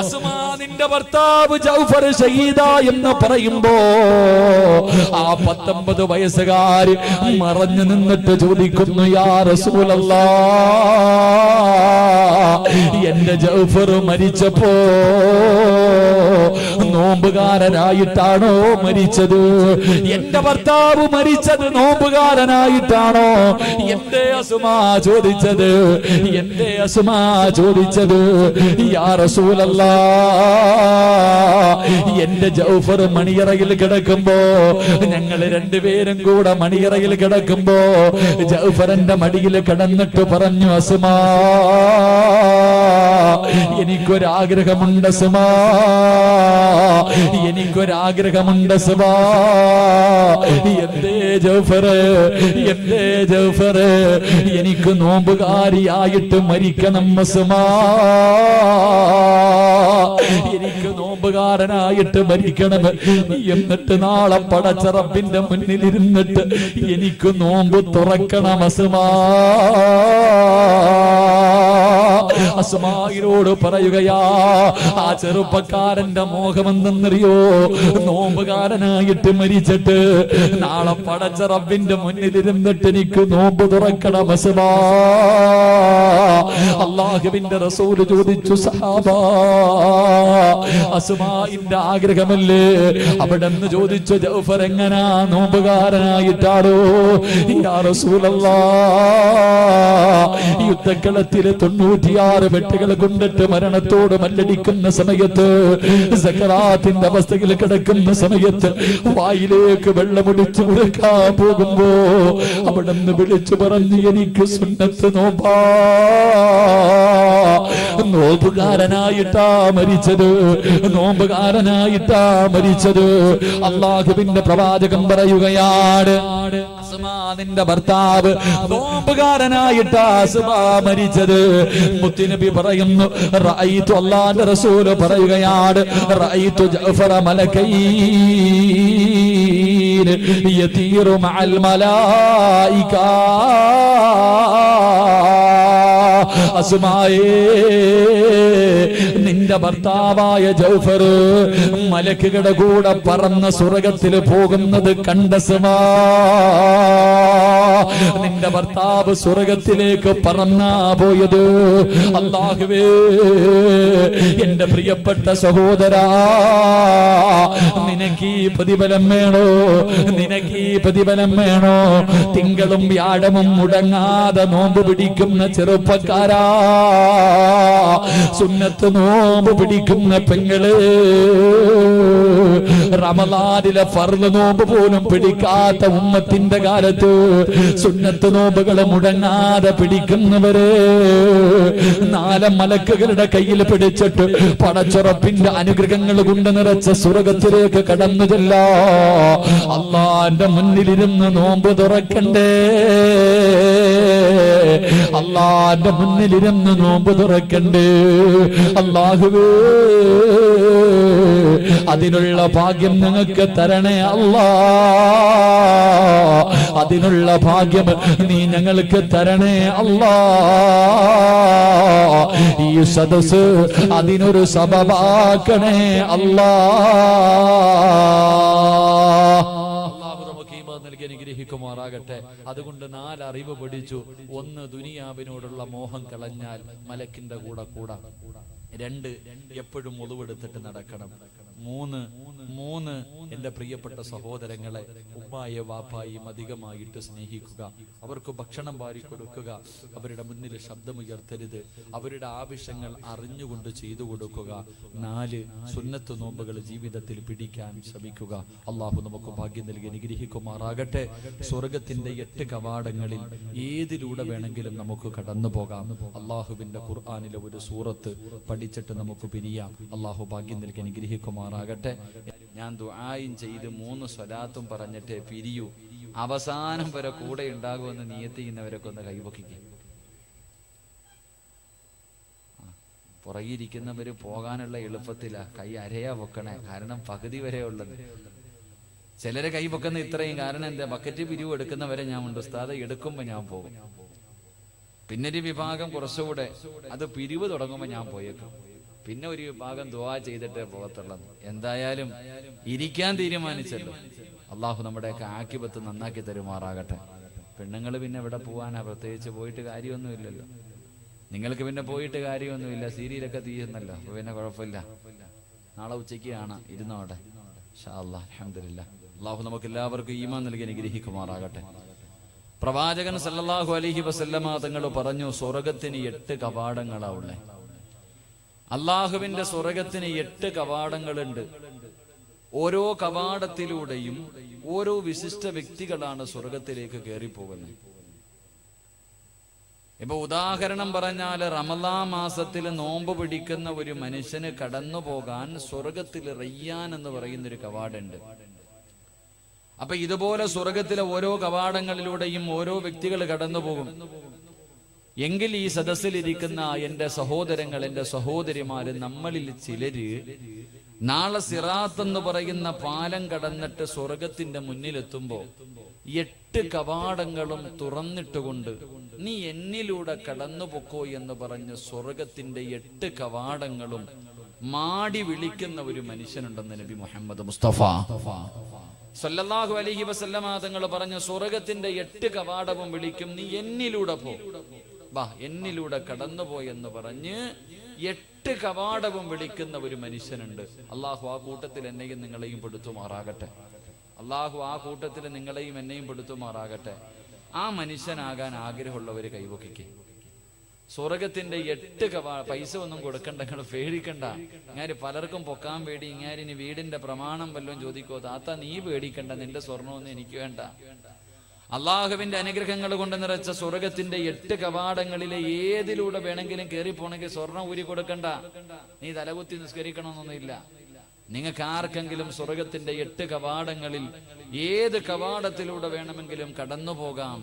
അസ്മാ, നിന്റെ ഭർത്താവ് ജൗഫർ ഷഹീദ എന്ന് പറയുമ്പോ ആ 19 വയസ്സുകാരി മറഞ്ഞു നിന്നിട്ട് ചോദിക്കുന്നു, യാ റസൂലല്ലാഹ്, എന്റെ ജൗഫർ മരിച്ചപ്പോ നോമ്പുകാരനായിട്ടാണോ മരിച്ചത്? എന്റെ ഭർത്താവ് മരിച്ചത് നോമ്പുകാരനായിട്ടാണോ? എന്റെ അസ്മാ ചോദിച്ചത്, എന്റെ അസ്മാ ചോദിച്ചത്, യാ റസൂലല്ലാഹ്, എന്റെ ജൗഫർ മണിയറയിൽ കിടക്കുമ്പോ, ഞങ്ങൾ രണ്ടുപേരും കൂടെ മണിയറയിൽ കിടക്കുമ്പോ ജൗഫറിന്റെ മടിയിൽ കിടന്നിട്ട് പറഞ്ഞു, അസ്മാ, എനിക്കൊരാഗ്രഹമുണ്ട് അസ്മാ, എനിക്കൊരാഗ്രഹമുണ്ട് അസ്മാ. എന്തേ ജൗഫറ്, എന്തേ ജൗഫറ്, എനിക്ക് നോമ്പുകാരിയായിട്ട് മരിക്കണം അസ്മാ, എനിക്ക് നോമ്പുകാരനായിട്ട് മരിക്കണം. എന്നിട്ട് നാളെ പടച്ച റബ്ബിന്റെ മുന്നിൽ ഇരുന്നിട്ട് എനിക്ക് നോമ്പ് തുറക്കണം അസ്മാ. അസ്മായിനോട് പറയുകയാ, ആ ചെറുപ്പക്കാരന്റെ മോഹമെന്തെന്നറിയോ? നോമ്പുകാരനായിട്ട് മരിച്ചിട്ട് നാളെ പടച്ച റബ്ബിന്റെ മുന്നിലിരുന്നിട്ട് എനിക്ക് നോമ്പ് തുറക്കണം അസ്മാ. അല്ലാഹുവിന്റെ റസൂല് ചോദിച്ചു, സഹാബാ, അസ്മാഇന്റെ ആഗ്രഹമല്ലേ? അവിടെ നിന്ന് ചോദിച്ചു, ജൗഫർ എങ്ങനാ നോമ്പുകാരനായിട്ടാണോ? യാ റസൂലല്ലാഹ്, യുദ്ധക്കളത്തില് 96 വെട്ടുകൾ കൊണ്ടിട്ട് മരണത്തോട് മല്ലടിക്കുന്ന സമയത്ത്, സക്കറാത്തിന്റെ അവസ്ഥയിൽ കിടക്കുന്ന സമയത്ത്, വായിലേക്ക് വെള്ളമൊടിച്ചു കൊടുക്കാൻ പോകുമ്പോ അവിടെ നിന്ന് വിളിച്ചു പറഞ്ഞു, എനിക്ക് സുന്നത്ത് നോമ്പാ. നോമ്പുകാരനായിട്ടാ മരിച്ചത്, നോമ്പുകാരനായിട്ടാ മരിച്ചത്. അല്ലാഹുവിന്റെ പ്രവാചകൻ പറയുകയാണ്, അസ്മാ, നിന്റെ ഭർത്താവ് നോമ്പുകാരനായിട്ടാ അസ്മാ മരിച്ചത്. മുത്തുനബി പറയുന്നു, റഅയ്തു, അല്ലാഹുവിന്റെ റസൂൽ പറയുകയാണ്, റഅയ്തു ജഅഫറ മലകൈൻ യതീറു മഅൽ മലായിക. അസ്മായേ, നിന്റെ ഭർത്താവായ ജൗഫർ മലക്കുകളുടെ കൂടെ പറന്ന സ്വർഗ്ഗത്തിൽ പോകുന്നത് കണ്ട അസ്മാ. നിന്റെ ഭർത്താവ് സ്വർഗ്ഗത്തിലേക്ക് പറന്നാ പോയത്. അല്ലാഹുവേ, എന്റെ പ്രിയപ്പെട്ട സഹോദരാ, നിനക്ക് ഈ പ്രതിഫലം വേണോ? നിനക്ക് ഈ പ്രതിഫലം വേണോ? തിങ്കളും വ്യാഴവും മുടങ്ങാതെ നോമ്പ് പിടിക്കുന്ന ചെറുപ്പക്കാരാ, സുന്നത്ത് നോമ്പ് പിടിക്കുന്ന പെങ്ങള്, റമളാനിലെ ഫർള് നോമ്പ് പോലും പിടിക്കാത്ത ഉമ്മത്തിന്റെ കാലത്ത് സുന്നത്ത് നോമ്പുകൾ മുടങ്ങാതെ പിടിക്കുന്നവര്, നാല് മലക്കുകളുടെ കയ്യിൽ പിടിച്ചിട്ട് പടച്ചുറപ്പിന്റെ അനുഗ്രഹങ്ങൾ കൊണ്ട് നിറച്ച സ്വർഗ്ഗത്തിലേക്ക് കടന്നു ചെല്ലാ. അള്ളാന്റെ മുന്നിലിരുന്ന് നോമ്പ് തുറക്കണ്ടേ? അള്ളാന്റെ മുന്നിലിരുന്ന് നോമ്പ് തുറക്കണ്ടേ? അല്ലാഹുവേ, അതിനുള്ള ഭാഗ്യം ഞങ്ങൾക്ക് തരണേ അല്ലാ. അതിനുള്ള ഭാഗ്യം നീ ഞങ്ങൾക്ക് തരണേ അല്ലാ. ഈ സദസ് അതിനൊരു സബബാക്കണേ അല്ലാ. അനുഗ്രഹിക്കുമാറാകട്ടെ. അതുകൊണ്ട് 4 അറിവ് പഠിച്ചു. 1, ദുനിയാവിനോടുള്ള മോഹം കളഞ്ഞാൽ മലക്കിന്റെ കൂടെ കൂടാ. 2, എപ്പോഴും ഒളിവെടുത്തിട്ട് നടക്കണം. 3 എന്റെ പ്രിയപ്പെട്ട സഹോദരങ്ങളെ, ഉമ്മായെ വാപ്പായും അധികമായിട്ട് സ്നേഹിക്കുക. അവർക്ക് ഭക്ഷണം വാരി കൊടുക്കുക. അവരുടെ മുന്നിൽ ശബ്ദമുയർത്തരുത്. അവരുടെ ആവശ്യങ്ങൾ അറിഞ്ഞുകൊണ്ട് ചെയ്തു കൊടുക്കുക. 4, സുന്നത്ത് നോമ്പുകൾ ജീവിതത്തിൽ പിടിക്കാൻ ശ്രമിക്കുക. അള്ളാഹു നമുക്ക് ഭാഗ്യം നൽകി അനുഗ്രഹിക്കുമാറാകട്ടെ. സ്വർഗത്തിന്റെ 8 കവാടങ്ങളിൽ ഏതിലൂടെ വേണമെങ്കിലും നമുക്ക് കടന്നു പോകാം. അള്ളാഹുവിന്റെ ഖുർആനിലെ ഒരു സൂറത്ത് പഠിച്ചിട്ട് നമുക്ക് പിരിയാം. അള്ളാഹു ഭാഗ്യം നൽകി അനുഗ്രഹിക്കുമാറാകട്ടെ. ഞാൻ ദുആയും ചെയ്ത് 3 സ്വലാത്തും പറഞ്ഞിട്ട് പിരിയൂ. അവസാനം വരെ കൂടെ ഉണ്ടാകുമെന്ന് നിയത്ത് ചെയ്യുന്നവരൊക്കെ ഒന്ന് കൈവക്കിക്കും. പുറകിരിക്കുന്നവര് പോകാനുള്ള എളുപ്പത്തിലാ കൈ അരയാ പൊക്കണേ. കാരണം പകുതി വരെ ഉള്ളത്. ചിലരെ കൈ പൊക്കുന്ന ഇത്രയും. കാരണം എന്താ? ബക്കറ്റ് പിരിവ് എടുക്കുന്നവരെ ഞാൻ ഉണ്ട്. ഉസ്താദ് എടുക്കുമ്പോ ഞാൻ പോകും. പിന്നൊരു വിഭാഗം കുറച്ചുകൂടെ അത് പിരിവ് തുടങ്ങുമ്പോ ഞാൻ പോയേക്കും. പിന്നെ ഒരു വിഭാഗം ദുആ ചെയ്തിട്ടേ പോകത്തുള്ളത്. എന്തായാലും ഇരിക്കാൻ തീരുമാനിച്ചല്ലോ. അള്ളാഹു നമ്മുടെയൊക്കെ ആക്കിബത്ത് നന്നാക്കി തരുമാറാകട്ടെ. പെണ്ണുങ്ങൾ പിന്നെ എവിടെ പോവാനാ? പ്രത്യേകിച്ച് പോയിട്ട് കാര്യമൊന്നുമില്ലല്ലോ. നിങ്ങൾക്ക് പിന്നെ പോയിട്ട് കാര്യമൊന്നുമില്ല. സീരിയലൊക്കെ തീരുന്നല്ലോ. അപ്പൊ പിന്നെ കുഴപ്പമില്ല. നാളെ ഉച്ചയ്ക്ക് കാണാം. ഇരുന്നോടെ ഇൻഷാ അല്ലാഹ്. അൽഹംദുലില്ലാഹ്. അള്ളാഹു നമുക്ക് എല്ലാവർക്കും ഈമാൻ നൽകി അനുഗ്രഹിക്കുമാറാകട്ടെ. പ്രവാചകൻ സല്ലല്ലാഹു അലൈഹി വസല്ലമ തങ്ങൾ പറഞ്ഞു, സ്വർഗത്തിന് 8 കവാടങ്ങളാ ഉള്ളേ. അള്ളാഹുവിന്റെ സ്വർഗത്തിന് 8 കവാടങ്ങളുണ്ട്. ഓരോ കവാടത്തിലൂടെയും ഓരോ വിശിഷ്ട വ്യക്തികളാണ് സ്വർഗത്തിലേക്ക് കയറിപ്പോകുന്നത്. ഇപ്പൊ ഉദാഹരണം പറഞ്ഞാൽ, റമളാൻ മാസത്തിൽ നോമ്പ് പിടിക്കുന്ന ഒരു മനുഷ്യന് കടന്നു പോകാൻ സ്വർഗത്തിൽ റയ്യാൻ എന്ന് പറയുന്നൊരു കവാടമുണ്ട്. അപ്പൊ ഇതുപോലെ സ്വർഗത്തിലെ ഓരോ കവാടങ്ങളിലൂടെയും ഓരോ വ്യക്തികൾ കടന്നു പോകും. എങ്കിൽ ഈ സദസ്സിലിരിക്കുന്ന എന്റെ സഹോദരങ്ങൾ, എന്റെ സഹോദരിമാര്, നമ്മളിൽ ചിലര് നാളെ സിറാത്ത് എന്ന് പറയുന്ന പാലം കടന്നിട്ട് സ്വർഗത്തിന്റെ മുന്നിലെത്തുമ്പോ 8 കവാടങ്ങളും തുറന്നിട്ടുകൊണ്ട് നീ എന്നിലൂടെ കടന്നു പൊക്കോ എന്ന് പറഞ്ഞ് സ്വർഗത്തിന്റെ 8 കവാടങ്ങളും മാടി വിളിക്കുന്ന ഒരു മനുഷ്യനുണ്ടെന്ന് നബി മുഹമ്മദ് മുസ്തഫ സല്ലല്ലാഹു അലൈഹി വസല്ലമ തങ്ങൾ പറഞ്ഞു, സ്വർഗത്തിന്റെ 8 കവാടവും വിളിക്കും, നീ എന്നിലൂടെ പോ, വാ എന്നിലൂടെ കടന്നുപോയെന്ന് പറഞ്ഞ് 8 കവാടവും വിളിക്കുന്ന ഒരു മനുഷ്യനുണ്ട്. അള്ളാഹു ആ കൂട്ടത്തിൽ എന്നെയും നിങ്ങളെയും പെടുത്തുമാറാകട്ടെ. അള്ളാഹു ആ കൂട്ടത്തിൽ നിങ്ങളെയും എന്നെയും പെടുത്തുമാറാകട്ടെ. ആ മനുഷ്യനാകാൻ ആഗ്രഹമുള്ളവര് കൈവക്കിക്ക്. സ്വർഗത്തിന്റെ 8 കവാട. പൈസ ഒന്നും കൊടുക്കണ്ട, നിങ്ങൾ പേടിക്കണ്ട. ഇങ്ങനെ പലർക്കും പൊക്കാൻ പേടി. ഇങ്ങനെ ഇനി വീടിന്റെ പ്രമാണം വല്ലതും ചോദിക്കോ? താത്ത നീ പേടിക്കണ്ട, നിന്റെ സ്വർണ്ണമൊന്നും എനിക്ക് വേണ്ട. അള്ളാഹുവിന്റെ അനുഗ്രഹങ്ങൾ കൊണ്ട് നിറച്ച സ്വർഗത്തിന്റെ 8 കവാടങ്ങളിലെ ഏതിലൂടെ വേണമെങ്കിലും കയറിപ്പോണെങ്കിൽ സ്വർണം ഊരി കൊടുക്കണ്ട. നീ തലകുത്തി നിസ്കരിക്കണമെന്നൊന്നുമില്ല. നിങ്ങൾക്ക് ആർക്കെങ്കിലും സ്വർഗത്തിന്റെ 8 കവാടങ്ങളിൽ ഏത് കവാടത്തിലൂടെ വേണമെങ്കിലും കടന്നു പോകാം.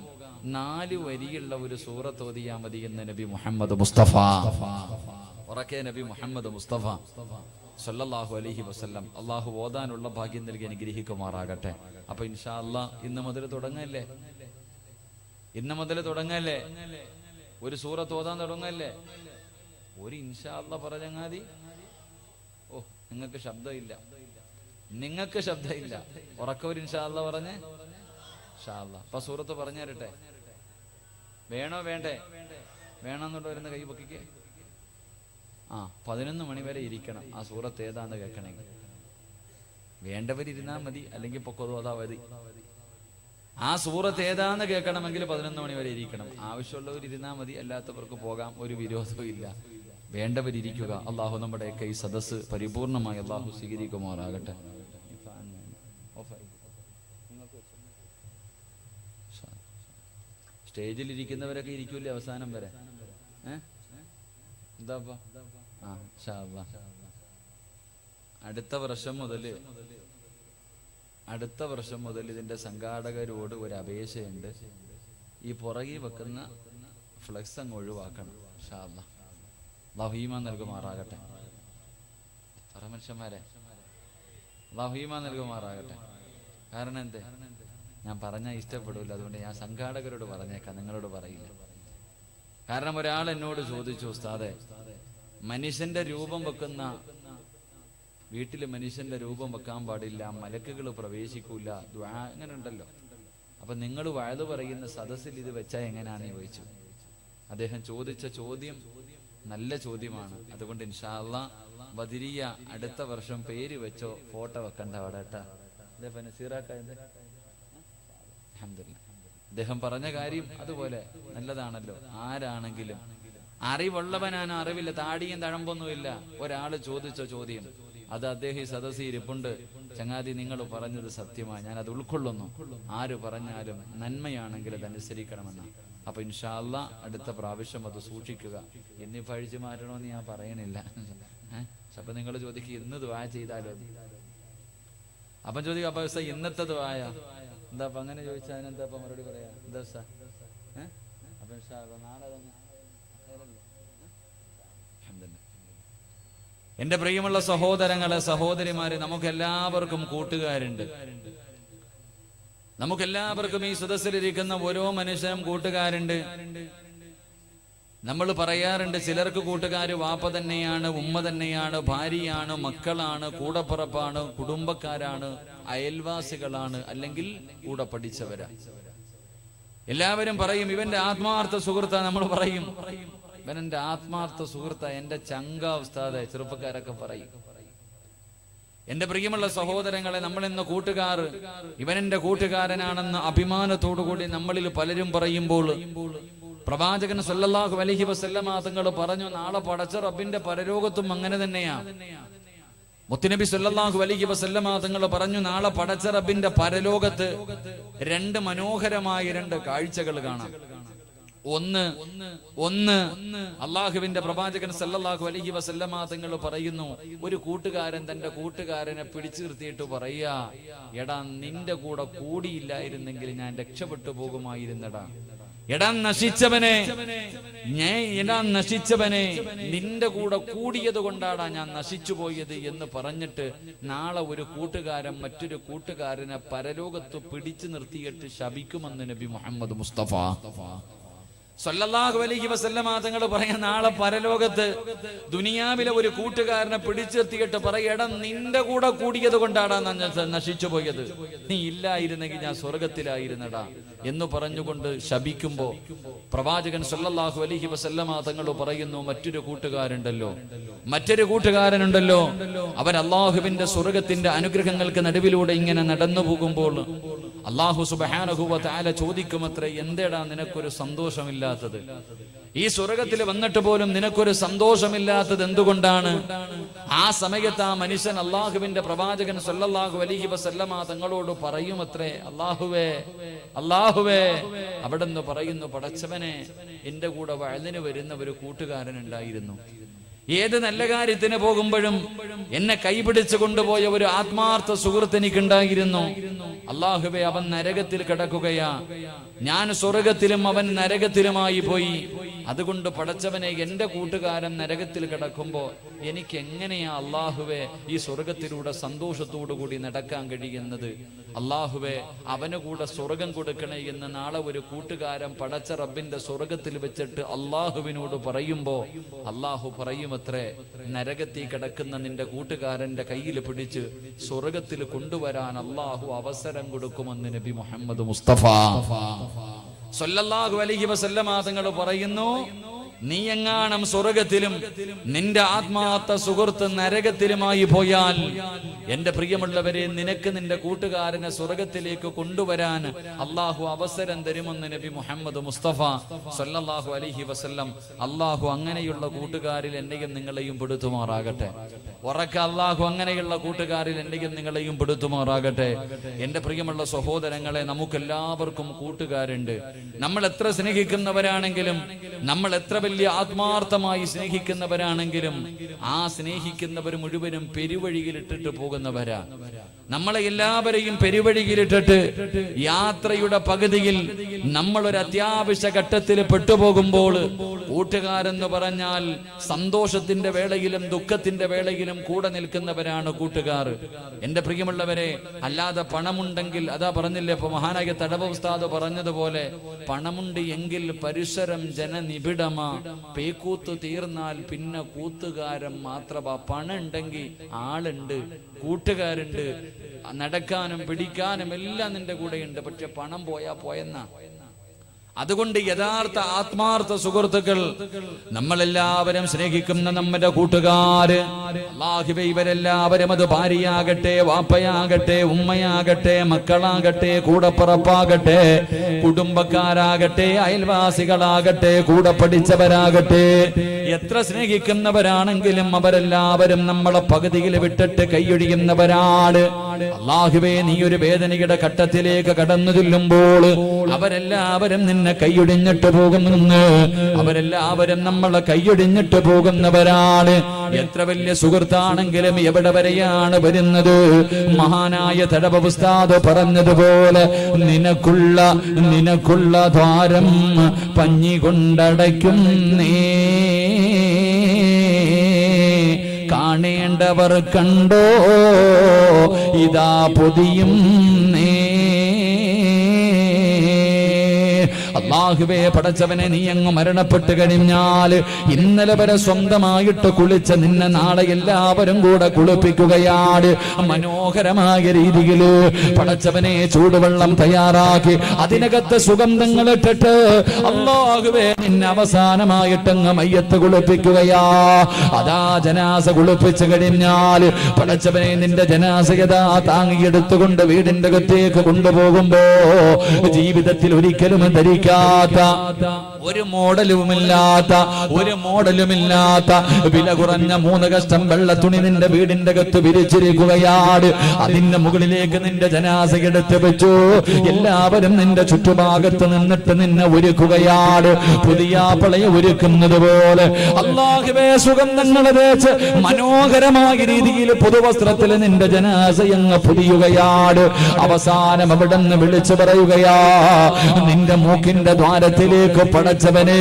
4 വരിയുള്ള ഒരു സൂറത്ത് ഓതിയാ മതി എന്ന് നബി മുഹമ്മദ് മുസ്തഫ. ഉറക്കെ നബി മുഹമ്മദ് മുസ്തഫ സല്ലല്ലാഹു അലൈഹി വസല്ലം. അള്ളാഹു ഓതാനുള്ള ഭാഗ്യം നൽകി അനുഗ്രഹിക്കുമാറാകട്ടെ. അപ്പൊ ഇൻഷാ അല്ലാഹ് ഇന്ന് മുതൽ തുടങ്ങല്ലേ, ഒരു സൂറത്ത് ഓതാൻ തുടങ്ങല്ലേ. ഒരു ഇൻഷാ അല്ലാഹ് പറഞ്ഞങ്ങാതി. ഓ, നിങ്ങൾക്ക് ശബ്ദമില്ല, ഉറക്ക ഒരു ഇൻഷാ അല്ലാഹ് പറഞ്ഞേ. ഇൻഷാ അല്ലാഹ് അപ്പൊ സൂറത്ത് പറഞ്ഞു തരട്ടെ. വേണോ വേണ്ടേ? വേണമെന്നുള്ളവരുന്ന് കൈ പൊക്കിക്കേ. 11 മണി വരെ ഇരിക്കണം. ആ സൂറത്ത് ഏതാന്ന് കേൾക്കണമെങ്കിൽ വേണ്ടവരിരുന്നാ മതി, അല്ലെങ്കിൽ പൊക്കതോ അതാ മതി. ആ സൂറത്ത് ഏതാന്ന് കേൾക്കണമെങ്കിൽ 11 മണി വരെ ഇരിക്കണം. ആവശ്യമുള്ളവരിരുന്നാ മതി, അല്ലാത്തവർക്ക് പോകാം, ഒരു വിരോധവും ഇല്ല. വേണ്ടവരിയ്ക്കുക. അള്ളാഹു നമ്മുടെയൊക്കെ ഈ സദസ്സ് പരിപൂർണമായി അള്ളാഹു സ്വീകരിക്കുമാറാകട്ടെ. സ്റ്റേജിലിരിക്കുന്നവരൊക്കെ ഇരിക്കൂലേ അവസാനം വരെ? എന്താപ്പാ? അടുത്ത വർഷം മുതൽ ഇതിന്റെ സംഘാടകരോട് ഒരു അപേക്ഷയുണ്ട്. ഈ പുറകിൽ വെക്കുന്ന ഫ്ലെക്സ് അങ്ങ് ഒഴിവാക്കണം. ഇൻഷാ അല്ലാഹ്. അല്ലാഹു ഈമാൻ നൽകുമാറാകട്ടെ. മനുഷ്യന്മാരെ, അല്ലാഹു ഈമാൻ നൽകുമാറാകട്ടെ. കാരണം എന്തേ, ഞാൻ പറഞ്ഞാൽ ഇഷ്ടപ്പെടില്ല, അതുകൊണ്ട് ഞാൻ സംഘാടകരോട് പറഞ്ഞേക്കാം, നിങ്ങളോട് പറയില്ല. കാരണം ഒരാൾ എന്നോട് ചോദിച്ചു, ഉസ്താദേ, മനുഷ്യന്റെ രൂപം വെക്കുന്ന വീട്ടിൽ മനുഷ്യന്റെ രൂപം വെക്കാൻ പാടില്ല, മലക്കുകൾ പ്രവേശിക്കൂല, ദുആ അങ്ങനെ ഉണ്ടല്ലോ. അപ്പൊ നിങ്ങൾ വഅദ് പറയുന്ന സദസ്സിൽ ഇത് വെച്ചാൽ എങ്ങനെയാണെന്ന് ചോദിച്ചു. അദ്ദേഹം ചോദിച്ച ചോദ്യം നല്ല ചോദ്യമാണ്. അതുകൊണ്ട് ഇൻഷാ അല്ലാഹ് ബദരിയ അടുത്ത വർഷം പേര് വെച്ചോ, ഫോട്ടോ വെക്കണ്ട അവിടെ കേട്ടാ. അദ്ദേഹം പറഞ്ഞ കാര്യം അതുപോലെ നല്ലതാണല്ലോ. ആരാണെങ്കിലും അറിവുള്ളവനാണ്, അറിവില്ല, താടിയും തഴമ്പൊന്നുമില്ല. ഒരാള് ചോദിച്ച ചോദ്യം, അത് അദ്ദേഹം ഈ സദസ്സിൽ ഇരിപ്പുണ്ട്. ചങ്ങാതി, നിങ്ങൾ പറഞ്ഞത് സത്യമാണ്, ഞാൻ അത് ഉൾക്കൊള്ളുന്നു. ആര് പറഞ്ഞാലും നന്മയാണെങ്കിൽ അത് അനുസരിക്കണമെന്ന്. അപ്പൊ ഇൻഷാ അല്ലാഹ് അടുത്ത പ്രാവശ്യം അത് സൂക്ഷിക്കുക. ഇനി പഴിച്ചു മാറ്റണമെന്ന് ഞാൻ പറയണില്ല. അപ്പൊ നിങ്ങൾ ചോദിക്കുക, ഇന്ന് ദുആ ചെയ്താലോ? അപ്പം ചോദിക്കുക, അപ്പൊ ഇന്നത്തെ ദുആയ എന്താ? അപ്പൊ അങ്ങനെ ചോദിച്ചാൽ അതിനെന്താ മറുപടി പറയാ? എന്താ അപ്പൊ ഇൻഷാ അല്ലാഹ് നാളെ എന്റെ പ്രിയമുള്ള സഹോദരങ്ങളെ, സഹോദരിമാരെ, നമുക്കെല്ലാവർക്കും കൂട്ടുകാരുണ്ട്. നമുക്കെല്ലാവർക്കും ഈ സദസ്സിലിരിക്കുന്ന ഓരോ മനുഷ്യനും കൂട്ടുകാരുണ്ട്. നമ്മൾ പറയാറുണ്ട്, ചിലർക്ക് കൂട്ടുകാര് വാപ്പ തന്നെയാണ്, ഉമ്മ തന്നെയാണ്, ഭാര്യയാണ്, മക്കളാണ്, കൂടപ്പിറപ്പാണ്, കുടുംബക്കാരാണ്, അയൽവാസികളാണ്, അല്ലെങ്കിൽ കൂടെ പഠിച്ചവരാ. എല്ലാവരും പറയും ഇവന്റെ ആത്മാർത്ഥ സുഹൃത്താ. നമ്മൾ പറയും ഇവൻ എന്റെ ആത്മാർത്ഥ സുഹൃത്താ, എന്റെ ചങ്കാ ഉസ്താദേ. ചെറുപ്പക്കാരൊക്കെ പറയും. എന്റെ പ്രിയമുള്ള സഹോദരങ്ങളെ, നമ്മൾ ഇന്ന് കൂട്ടുകാർ, ഇവനെന്റെ കൂട്ടുകാരനാണെന്ന് അഭിമാനത്തോടുകൂടി നമ്മളിൽ പലരും പറയുമ്പോൾ, പ്രവാചകൻ സല്ലല്ലാഹു അലൈഹി വസല്ലമ തങ്ങൾ പറഞ്ഞു, നാളെ പടച്ച റബ്ബിന്റെ പരലോകത്തും അങ്ങനെ തന്നെയാ. മുത്തുനബി സല്ലല്ലാഹു അലൈഹി വസല്ലമ തങ്ങൾ പറഞ്ഞു, നാളെ പടച്ച റബ്ബിന്റെ പരലോകത്ത് 2 മനോഹരമായ 2 കാഴ്ചകൾ കാണാം. ഒന്ന് അള്ളാഹുവിന്റെ പ്രവാചകൻ സല്ലല്ലാഹു അലൈഹി വസല്ലമ തങ്ങൾ പറയുന്നു, ഒരു കൂട്ടുകാരൻ തന്റെ കൂട്ടുകാരനെ പിടിച്ചു നിർത്തിയിട്ട് പറയാ, എടാ, നിന്റെ കൂടെ കൂടിയില്ലായിരുന്നെങ്കിൽ ഞാൻ രക്ഷപ്പെട്ടു പോകുമായിരുന്നടാ. എടാ നശിച്ചവനെ, നിന്റെ കൂടെ കൂടിയത് കൊണ്ടാടാ ഞാൻ നശിച്ചു പോയത് എന്ന് പറഞ്ഞിട്ട് നാളെ ഒരു കൂട്ടുകാരൻ മറ്റൊരു കൂട്ടുകാരനെ പരലോകത്ത് പിടിച്ചു നിർത്തിയിട്ട് ശപിക്കുമെന്ന് നബി മുഹമ്മദ് മുസ്തഫ സല്ലല്ലാഹു അലൈഹി വസല്ലമ തങ്ങൾ പറയാൻ, നാളെ പരലോകത്ത് ദുനിയാവിലെ ഒരു കൂട്ടുകാരനെ പിടിച്ചെത്തിയിട്ട് പറയടാ, നിന്റെ കൂടെ കൂടിയത് കൊണ്ടാടാ നശിച്ചു പോയത്, നീ ഇല്ലായിരുന്നെങ്കിൽ ഞാൻ സ്വർഗത്തിലായിരുന്നടാ എന്ന് പറഞ്ഞുകൊണ്ട് ശപിക്കുമ്പോ പ്രവാചകൻ സല്ലല്ലാഹു അലൈഹി വസല്ലമ തങ്ങൾ പറയുന്നു, മറ്റൊരു കൂട്ടുകാരനുണ്ടല്ലോ, അവൻ അള്ളാഹുവിന്റെ സ്വർഗത്തിന്റെ അനുഗ്രഹങ്ങൾക്ക് നടുവിലൂടെ ഇങ്ങനെ നടന്നു പോകുമ്പോൾ അള്ളാഹു സുബ്ഹാനഹു വ തആല ചോദിക്കുമത്രേ, എന്തേടാ നിനക്കൊരു സന്തോഷമില്ലാത്തത്? ഈ സ്വർഗത്തിൽ വന്നിട്ട് പോലും നിനക്കൊരു സന്തോഷമില്ലാത്തത് എന്തുകൊണ്ടാണ്? ആ സമയത്ത് ആ മനുഷ്യൻ അള്ളാഹുവിന്റെ പ്രവാചകൻ സല്ലല്ലാഹു അലൈഹി വസല്ലമ തങ്ങളോട് പറയുമത്രേ, അല്ലാഹുവേ, അവിടെന്ന് പറയുന്നു, പടച്ചവനെ, എന്റെ കൂടെ വഅലിന് വരുന്ന ഒരു കൂട്ടുകാരൻ ഉണ്ടായിരുന്നു. ഏത് നല്ല കാര്യത്തിന് പോകുമ്പോഴും എന്നെ കൈപിടിച്ചു കൊണ്ടുപോയ ഒരു ആത്മാർത്ഥ സുഹൃത്ത് എനിക്കുണ്ടായിരുന്നു. അല്ലാഹുവേ, അവൻ നരകത്തിൽ കിടക്കുകയാ, ഞാൻ സ്വർഗത്തിലും അവൻ നരകത്തിലുമായി പോയി. അതുകൊണ്ട് പടച്ചവനെ, എന്റെ കൂട്ടുകാരൻ നരകത്തിൽ കിടക്കുമ്പോ എനിക്ക് എങ്ങനെയാ അല്ലാഹുവേ ഈ സ്വർഗത്തിലൂടെ സന്തോഷത്തോടു കൂടി നടക്കാൻ കഴിയുന്നത്? അല്ലാഹുവേ, അവന് കൂടെ സ്വർഗം കൊടുക്കണേ എന്ന് നാളെ ഒരു കൂട്ടുകാരൻ പടച്ച റബ്ബിന്റെ സ്വർഗത്തിൽ വെച്ചിട്ട് അല്ലാഹുവിനോട് പറയുമ്പോ അല്ലാഹു പറയുമത്രേ, നരകത്തിൽ കിടക്കുന്ന നിന്റെ കൂട്ടുകാരന്റെ കയ്യിൽ പിടിച്ച് സ്വർഗത്തിൽ കൊണ്ടുവരാൻ അല്ലാഹു അവസരം കൊടുക്കുമെന്ന് നബി മുഹമ്മദ് മുസ്തഫ സല്ലല്ലാഹു അലൈഹി വസല്ലമ തങ്ങൾ പറയുന്നു, നീ എങ്ങാനും സ്വർഗത്തിലും നിന്റെ ആത്മാർത്ഥ സുഹൃത്ത് നരകത്തിലുമായി പോയാൽ, എന്റെ പ്രിയമുള്ളവരെ, നിനക്ക് നിന്റെ കൂട്ടുകാരനെ സ്വർഗത്തിലേക്ക് കൊണ്ടുവരാൻ അള്ളാഹു അവസരം തരുമെന്ന് നബി മുഹമ്മദ് മുസ്തഫ സല്ലല്ലാഹു അലൈഹി വസല്ലം. അള്ളാഹു അങ്ങനെയുള്ള കൂട്ടുകാരിൽ എന്നെയും നിങ്ങളെയും പെടുത്തുമാറാകട്ടെ. ഉറക്കെ അള്ളാഹു അങ്ങനെയുള്ള കൂട്ടുകാരിൽ എന്നെയും നിങ്ങളെയും പെടുത്തുമാറാകട്ടെ. എന്റെ പ്രിയമുള്ള സഹോദരങ്ങളെ, നമുക്കെല്ലാവർക്കും കൂട്ടുകാരുണ്ട്. നമ്മൾ എത്ര സ്നേഹിക്കുന്നവരാണെങ്കിലും, നമ്മൾ എത്ര വലിയ ആത്മാർത്ഥമായി സ്നേഹിക്കുന്നവരാണെങ്കിലും, ആ സ്നേഹിക്കുന്നവർ മുഴുവനും പെരുവഴിയിലിട്ടിട്ട് പോകുന്നവരാ. നമ്മളെ എല്ലാവരെയും പെരുവഴിയിലിട്ടിട്ട് യാത്രയുടെ പകുതിയിൽ നമ്മളൊരു അത്യാവശ്യ ഘട്ടത്തിൽ പെട്ടുപോകുമ്പോൾ കൂട്ടുകാരെന്ന് പറഞ്ഞാൽ സന്തോഷത്തിന്റെ വേളയിലും ദുഃഖത്തിന്റെ വേളയിലും കൂടെ നിൽക്കുന്നവരാണ് കൂട്ടുകാർ. എന്റെ പ്രിയമുള്ളവരെ, അല്ലാതെ പണമുണ്ടെങ്കിൽ, അതാ പറഞ്ഞില്ലേ ഇപ്പൊ മഹാനായ തടവ ഉസ്താദ് പറഞ്ഞതുപോലെ, പണമുണ്ട് എങ്കിൽ പരിസരം ജനനിബിഡമാ, പേക്കൂത്ത് തീർന്നാൽ പിന്നെ കൂത്തുകാരൻ മാത്രമാ. പണം ഉണ്ടെങ്കിൽ ആളുണ്ട്, കൂട്ടുകാരുണ്ട്, നടക്കാനും പിടിക്കാനും എല്ലാം നിന്റെ കൂടെയുണ്ട്. പക്ഷെ പണം പോയാ പോയെന്നാ. അതുകൊണ്ട് യഥാർത്ഥ ആത്മാർത്ഥ സുഹൃത്തുക്കൾ, നമ്മളെല്ലാവരും സ്നേഹിക്കുന്ന നമ്മുടെ കൂട്ടുകാര്, അല്ലാഹുവേ, ഇവരെല്ലാവരും, അത് ഭാര്യയാകട്ടെ, വാപ്പയാകട്ടെ, ഉമ്മയാകട്ടെ, മക്കളാകട്ടെ, കൂടപ്പുറപ്പാകട്ടെ, കുടുംബക്കാരാകട്ടെ, അയൽവാസികളാകട്ടെ, കൂടെ പഠിച്ചവരാകട്ടെ, എത്ര സ്നേഹിക്കുന്നവരാണെങ്കിലും അവരെല്ലാവരും നമ്മളെ പകുതിയിൽ വിട്ടിട്ട് കൈയൊഴിയുന്നവരാണ്. അല്ലാഹുവേ, നീ ഒരു വേദനയുടെ ഘട്ടത്തിലേക്ക് കടന്നു ചെല്ലുമ്പോൾ അവരെല്ലാവരും നിന്നെ കൈയൊടിഞ്ഞിട്ട് പോകുമെന്ന്, അവരെല്ലാവരും നമ്മളെ കൈയൊടിഞ്ഞിട്ട് പോകുന്നവരാണ്. എത്ര വലിയ സുഹൃത്താണെങ്കിലും എവിടെ വരെയാണ് വരുന്നത്? മഹാനായ തടവ ഉസ്താദ് പറഞ്ഞതുപോലെ, നിനക്കുള്ള ദ്വാരം പഞ്ഞി കൊണ്ടടയ്ക്കും നീ, കാണേണ്ടവർ കണ്ടോ ഇതാ പൊതിയും നീ. അല്ലാഹുവേ, പടച്ചവനെ, നീ അങ്ങ് മരണപ്പെട്ട് കഴിഞ്ഞാൽ ഇന്നലെ വരെ സ്വന്തമായിട്ട് കുളിച്ച നിന്നെ നാളെ എല്ലാവരും കൂടെ കുളിപ്പിക്കുകയാണ്. മനോഹരമായ രീതിയിൽ പടച്ചവനെ ചൂടുവെള്ളം തയ്യാറാക്കി അതിനകത്ത് സുഗന്ധങ്ങൾ ഇട്ടിട്ട് അല്ലാഹുവേ, നിന്നെ അവസാനമായിട്ടങ്ങ് മയ്യത്ത് കുളിപ്പിക്കുകയാ. അതാ ജനാസ കുളിപ്പിച്ചു കഴിഞ്ഞാൽ പടച്ചവനെ, നിന്റെ ജനാസയതാ താങ്ങിയെടുത്തുകൊണ്ട് വീടിന്റെ അകത്തേക്ക് കൊണ്ടുപോകുമ്പോ ജീവിതത്തിൽ ഒരിക്കലും ധരിക്കാത്ത, ഒരു മോഡലുമില്ലാത്ത വില കുറഞ്ഞ 3 കഷ്ടം വെള്ള തുണി നിന്റെ വീടിന്റെ അകത്ത് വിരിച്ചിരിക്കുകയാണ്. അതിന്റെ മുകളിലേക്ക് നിന്റെ ജനാസ എടുത്ത് വെച്ചു. എല്ലാവരും നിന്റെ ചുറ്റുഭാഗത്ത് നിന്നിട്ട് നിന്നെ ഒരുക്കുകയാണ്, പുതിയ പളയ ഒരുക്കുന്നത് പോലെ. അല്ലാഹുവേ, സുഗന്ധങ്ങൾ തേച്ച് മനോഹരമായ രീതിയിൽ പുതുവസ്ത്രത്തിൽ നിന്റെ ജനാസയങ്ങ് പൊതിയുകയാണ്. അവസാനം അവിടെ നിന്ന് വിളിച്ചു പറയുകയാ, നിന്റെ മൂക്കിന്റെ ദ്വാരത്തിലേക്ക് പടച്ചവനെ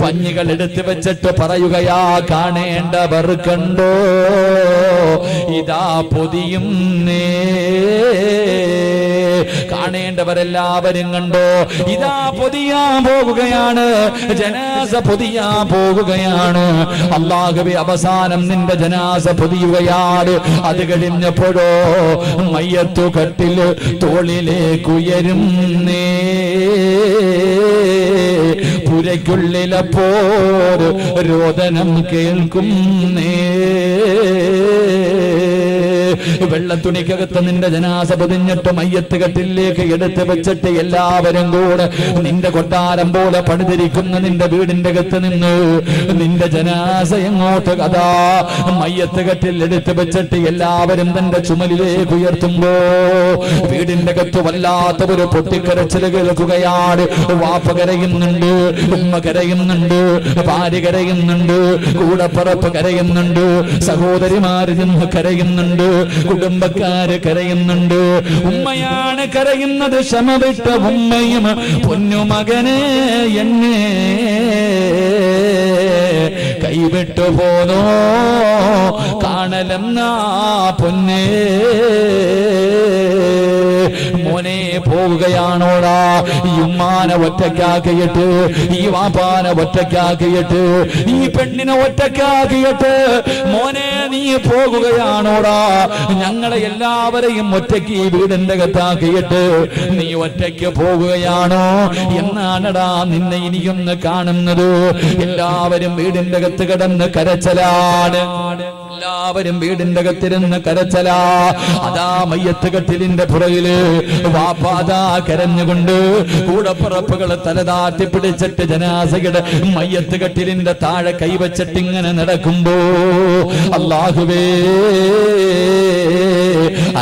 പഞ്ഞികൾ എടുത്തു വെച്ചിട്ട് പറയുകയാ, കാണേണ്ടവർ കണ്ടോ ഇതാ പൊതിയും നേ. കാണേണ്ടവരെല്ലാവരും കണ്ടോ ഇതാ പൊതിയാൻ പോകുകയാണ്, ജനാസ പൊതിയാൻ പോകുകയാണ്. അല്ലാഹുവേ, അവസാനം നിന്റെ ജനാസ പൊതിയുകയാണ്. അത് കഴിഞ്ഞപ്പോഴോ മയ്യത്തു കട്ടിൽ തോളിലേക്കുയരും നേ. പുരയ്ക്കുള്ളിലപ്പോൾ രോദനം കേൾക്കും നേ. വെള്ളത്തുണിക്കകത്ത് നിന്റെ ജനാസ പൊതിഞ്ഞിട്ട് മയ്യത്ത് കട്ടിലേക്ക് എടുത്ത് വെച്ചിട്ട് എല്ലാവരും കൂടെ നിന്റെ കൊട്ടാരം പോലെ പണിതിരിക്കുന്ന നിന്റെ വീടിന്റെ അകത്ത് നിന്ന് നിന്റെ ജനാസ എങ്ങോട്ട് കഥാ മയ്യത്ത് കട്ടിൽ എടുത്ത് വെച്ചിട്ട് എല്ലാവരും തന്റെ ചുമലിലേക്ക് ഉയർത്തുമ്പോ വീടിന്റെ അകത്ത് വല്ലാത്ത ഒരു പൊട്ടിക്കരച്ചിൽ കേൾക്കുകയാണ്. വാപ്പ കരയുന്നുണ്ട്, ഉമ്മ കരയുന്നുണ്ട്, ഭാര്യ കരയുന്നുണ്ട്, കൂടപ്പറപ്പ് കരയുന്നുണ്ട്, സഹോദരിമാര് നിന്ന് കരയുന്നുണ്ട്, കുടുംബക്കാര് കരയുന്നുണ്ട്. ഉമ്മയാണ് കരയുന്നത്, ക്ഷമ വിട്ട ഉമ്മയും പൊന്നുമകനെ എന്നെ കൈവിട്ടു പോന്നോ കാണലെന്നാ പൊന്നേ മോനെ പോവുകയാണോടാ. ഈ ഉമ്മാനെ ഒറ്റയ്ക്കാക്കിയിട്ട്, ഈ വാപ്പാനെ ഒറ്റയ്ക്കാക്കിയിട്ട്, ഈ പെണ്ണിനെ ഒറ്റയ്ക്കാക്കിയിട്ട് മോനെ നീ പോകുകയാണോടാ. ഞങ്ങളെ എല്ലാവരെയും ഒറ്റയ്ക്ക് ഈ വീടിന്റെ അകത്താക്കിയിട്ട് നീ ഒറ്റയ്ക്ക് പോകുകയാണോ എന്നാണടാ നിന്നെ ഇനിയൊന്ന് കാണുന്നത്. എല്ലാവരും വീടിന്റെ അകത്ത് കിടന്ന് കരച്ചലാണ്, എല്ലാവരും വീടിന്റെ അകത്തിരുന്ന് കരച്ചലാ. അതാ മയ്യത്ത് കട്ടിലിന്റെ പുറകില് വാപ്പാതാ കരഞ്ഞുകൊണ്ട് കൂടപ്പുറപ്പുകളെ തലതാട്ടി പിടിച്ചിട്ട് ജനാസയുടെ മയ്യത്ത് കട്ടിലിന്റെ താഴെ കൈവച്ചിട്ട് ഇങ്ങനെ നടക്കുമ്പോ അല്ലാഹുവേ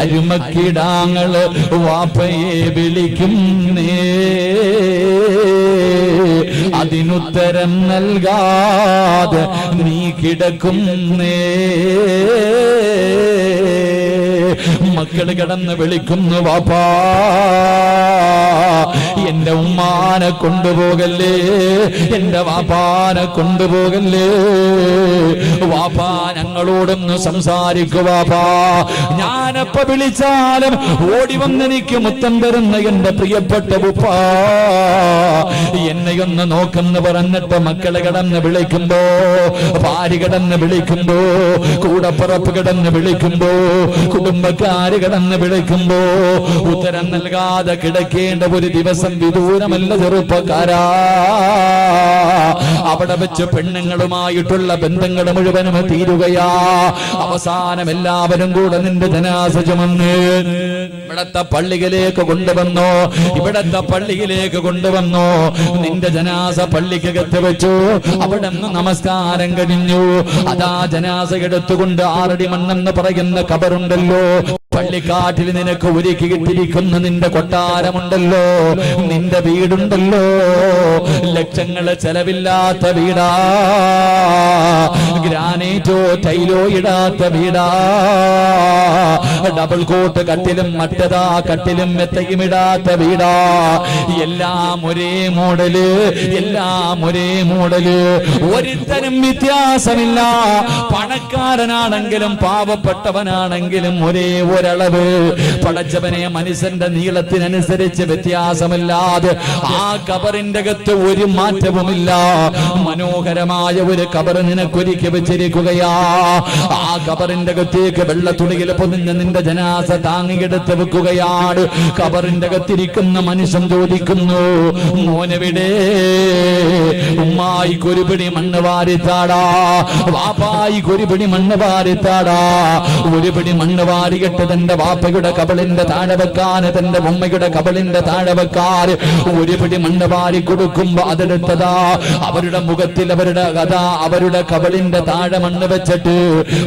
അരുമക്കിടാങ്ങള് വാപ്പയെ വിളിക്കുന്നേ, അതിനുത്തരം നൽകാതെ നീ കിടക്കുന്നേ. മക്കള് കിടന്ന് വിളിക്കുന്നു, വാപ്പാ എന്റെ ഉമ്മാനെ കൊണ്ടുപോകല്ലേ, എന്റെ വാപ്പാനെ കൊണ്ടുപോകല്ലേ. വാപ്പാ ഞങ്ങളോടൊന്ന് സംസാരിക്കു വാപ്പാ. ഞാനെപ്പ വിളിച്ചാലും ഓടി വന്നെനിക്ക് മുത്തം തരുന്ന എന്റെ പ്രിയപ്പെട്ട ഉപ്പാ എന്നെയൊന്ന് നോക്കെന്ന് പറഞ്ഞിട്ട് മക്കള് കിടന്ന് വിളിക്കുമ്പോ, ഭാര്യ കിടന്ന് വിളിക്കുമ്പോ, കൂടപ്പുറപ്പ് കിടന്ന് വിളിക്കുമ്പോ, കുടുംബക്കാര് കിടന്ന് വിളിക്കുമ്പോ ഉത്തരം നൽകാതെ കിടക്കേണ്ട ഒരു ദിവസം വിദൂരമല്ല ചെറുപ്പക്കാരാ. അവിടെ വെച്ച് പെണ്ണുങ്ങളുമായിട്ടുള്ള ബന്ധങ്ങൾ മുഴുവനും തീരുകയാ. അവസാനം എല്ലാവരും കൂടെ നിന്റെ ജനാസ ചുമന്ന് ഇവിടത്തെ പള്ളിയിലേക്ക് കൊണ്ടുവന്നോ, ഇവിടത്തെ പള്ളിയിലേക്ക് കൊണ്ടുവന്നോ. നിന്റെ ജനാസ പള്ളിക്കകത്ത് വെച്ചു, അവിടെ നിന്ന് നമസ്കാരം കഴിഞ്ഞു. അതാ ജനാസ എടുത്തുകൊണ്ട് 6 അടി മണ്ണെന്ന് പറയുന്ന കബറുണ്ടല്ലോ, പള്ളിക്കാട്ടിൽ നിനക്ക് ഒരുക്കിയിട്ടിരിക്കുന്ന നിന്റെ കൊട്ടാരമുണ്ടല്ലോ, നിന്റെ വീടുണ്ടല്ലോ, ലക്ഷങ്ങള് ചെലവില്ലാത്ത വീടാ, ഗ്രാനൈറ്റോ ടൈലോ ഇടാത്ത വീടാ, ഡബിൾ കോട്ട് കട്ടിലും മറ്റതാ കട്ടിലും മെത്തയും ഇടാത്ത വീടാ. എല്ലാം ഒരേ മോഡല്, എല്ലാം ഒരേ മോഡല്, ഒരുത്തരും വ്യത്യാസമില്ല. പണക്കാരനാണെങ്കിലും പാവപ്പെട്ടവനാണെങ്കിലും ഒരേ ഒരളവ്. പടച്ചവനെ മനുഷ്യന്റെ നീളത്തിനനുസരിച്ച് വ്യത്യാസമില്ലാതെ ആ കബറിന്റെ അകത്ത് ഒരു മാറ്റവുമില്ല. മനോഹരമായ ഒരു കബർ നിനക്കൊരുക്കി വെച്ചിരിക്കുകയാ. ആ കബറിന്റെ അകത്തേക്ക് വെള്ളത്തുണിയിൽ പൊതിഞ്ഞ നിന്റെ ജനാസ താങ്ങിയെടുത്ത് വെക്കുകയാണ്. കബറിന്റെ അകത്തിരിക്കുന്ന മനുഷ്യൻ ചോദിക്കുന്നു, മോനെവിടെ? ഉമ്മായി കൊരുപിടി മണ്ണ് വാരിത്താടാ, വാപ്പായി കൊരുപിടി മണ്ണ് വാരിത്താടാ. ഒരു പിടി മണ്ണ് വാരിയിട്ട് തന്റെ വാപ്പയുടെ കബളിന്റെ താഴെ വെക്കാൻ, തന്റെ ഉമ്മയുടെ കബളിന്റെ താഴെ വെക്കാൻ ഒരു പിടി മണ്ണ് വാരി കൊടുക്കുമ്പോ അതെടുത്തതാ അവരുടെ മുഖത്തിൽ, അവരുടെ കഥ, അവരുടെ കബളിന്റെ താഴെ മണ്ണ് വെച്ചിട്ട്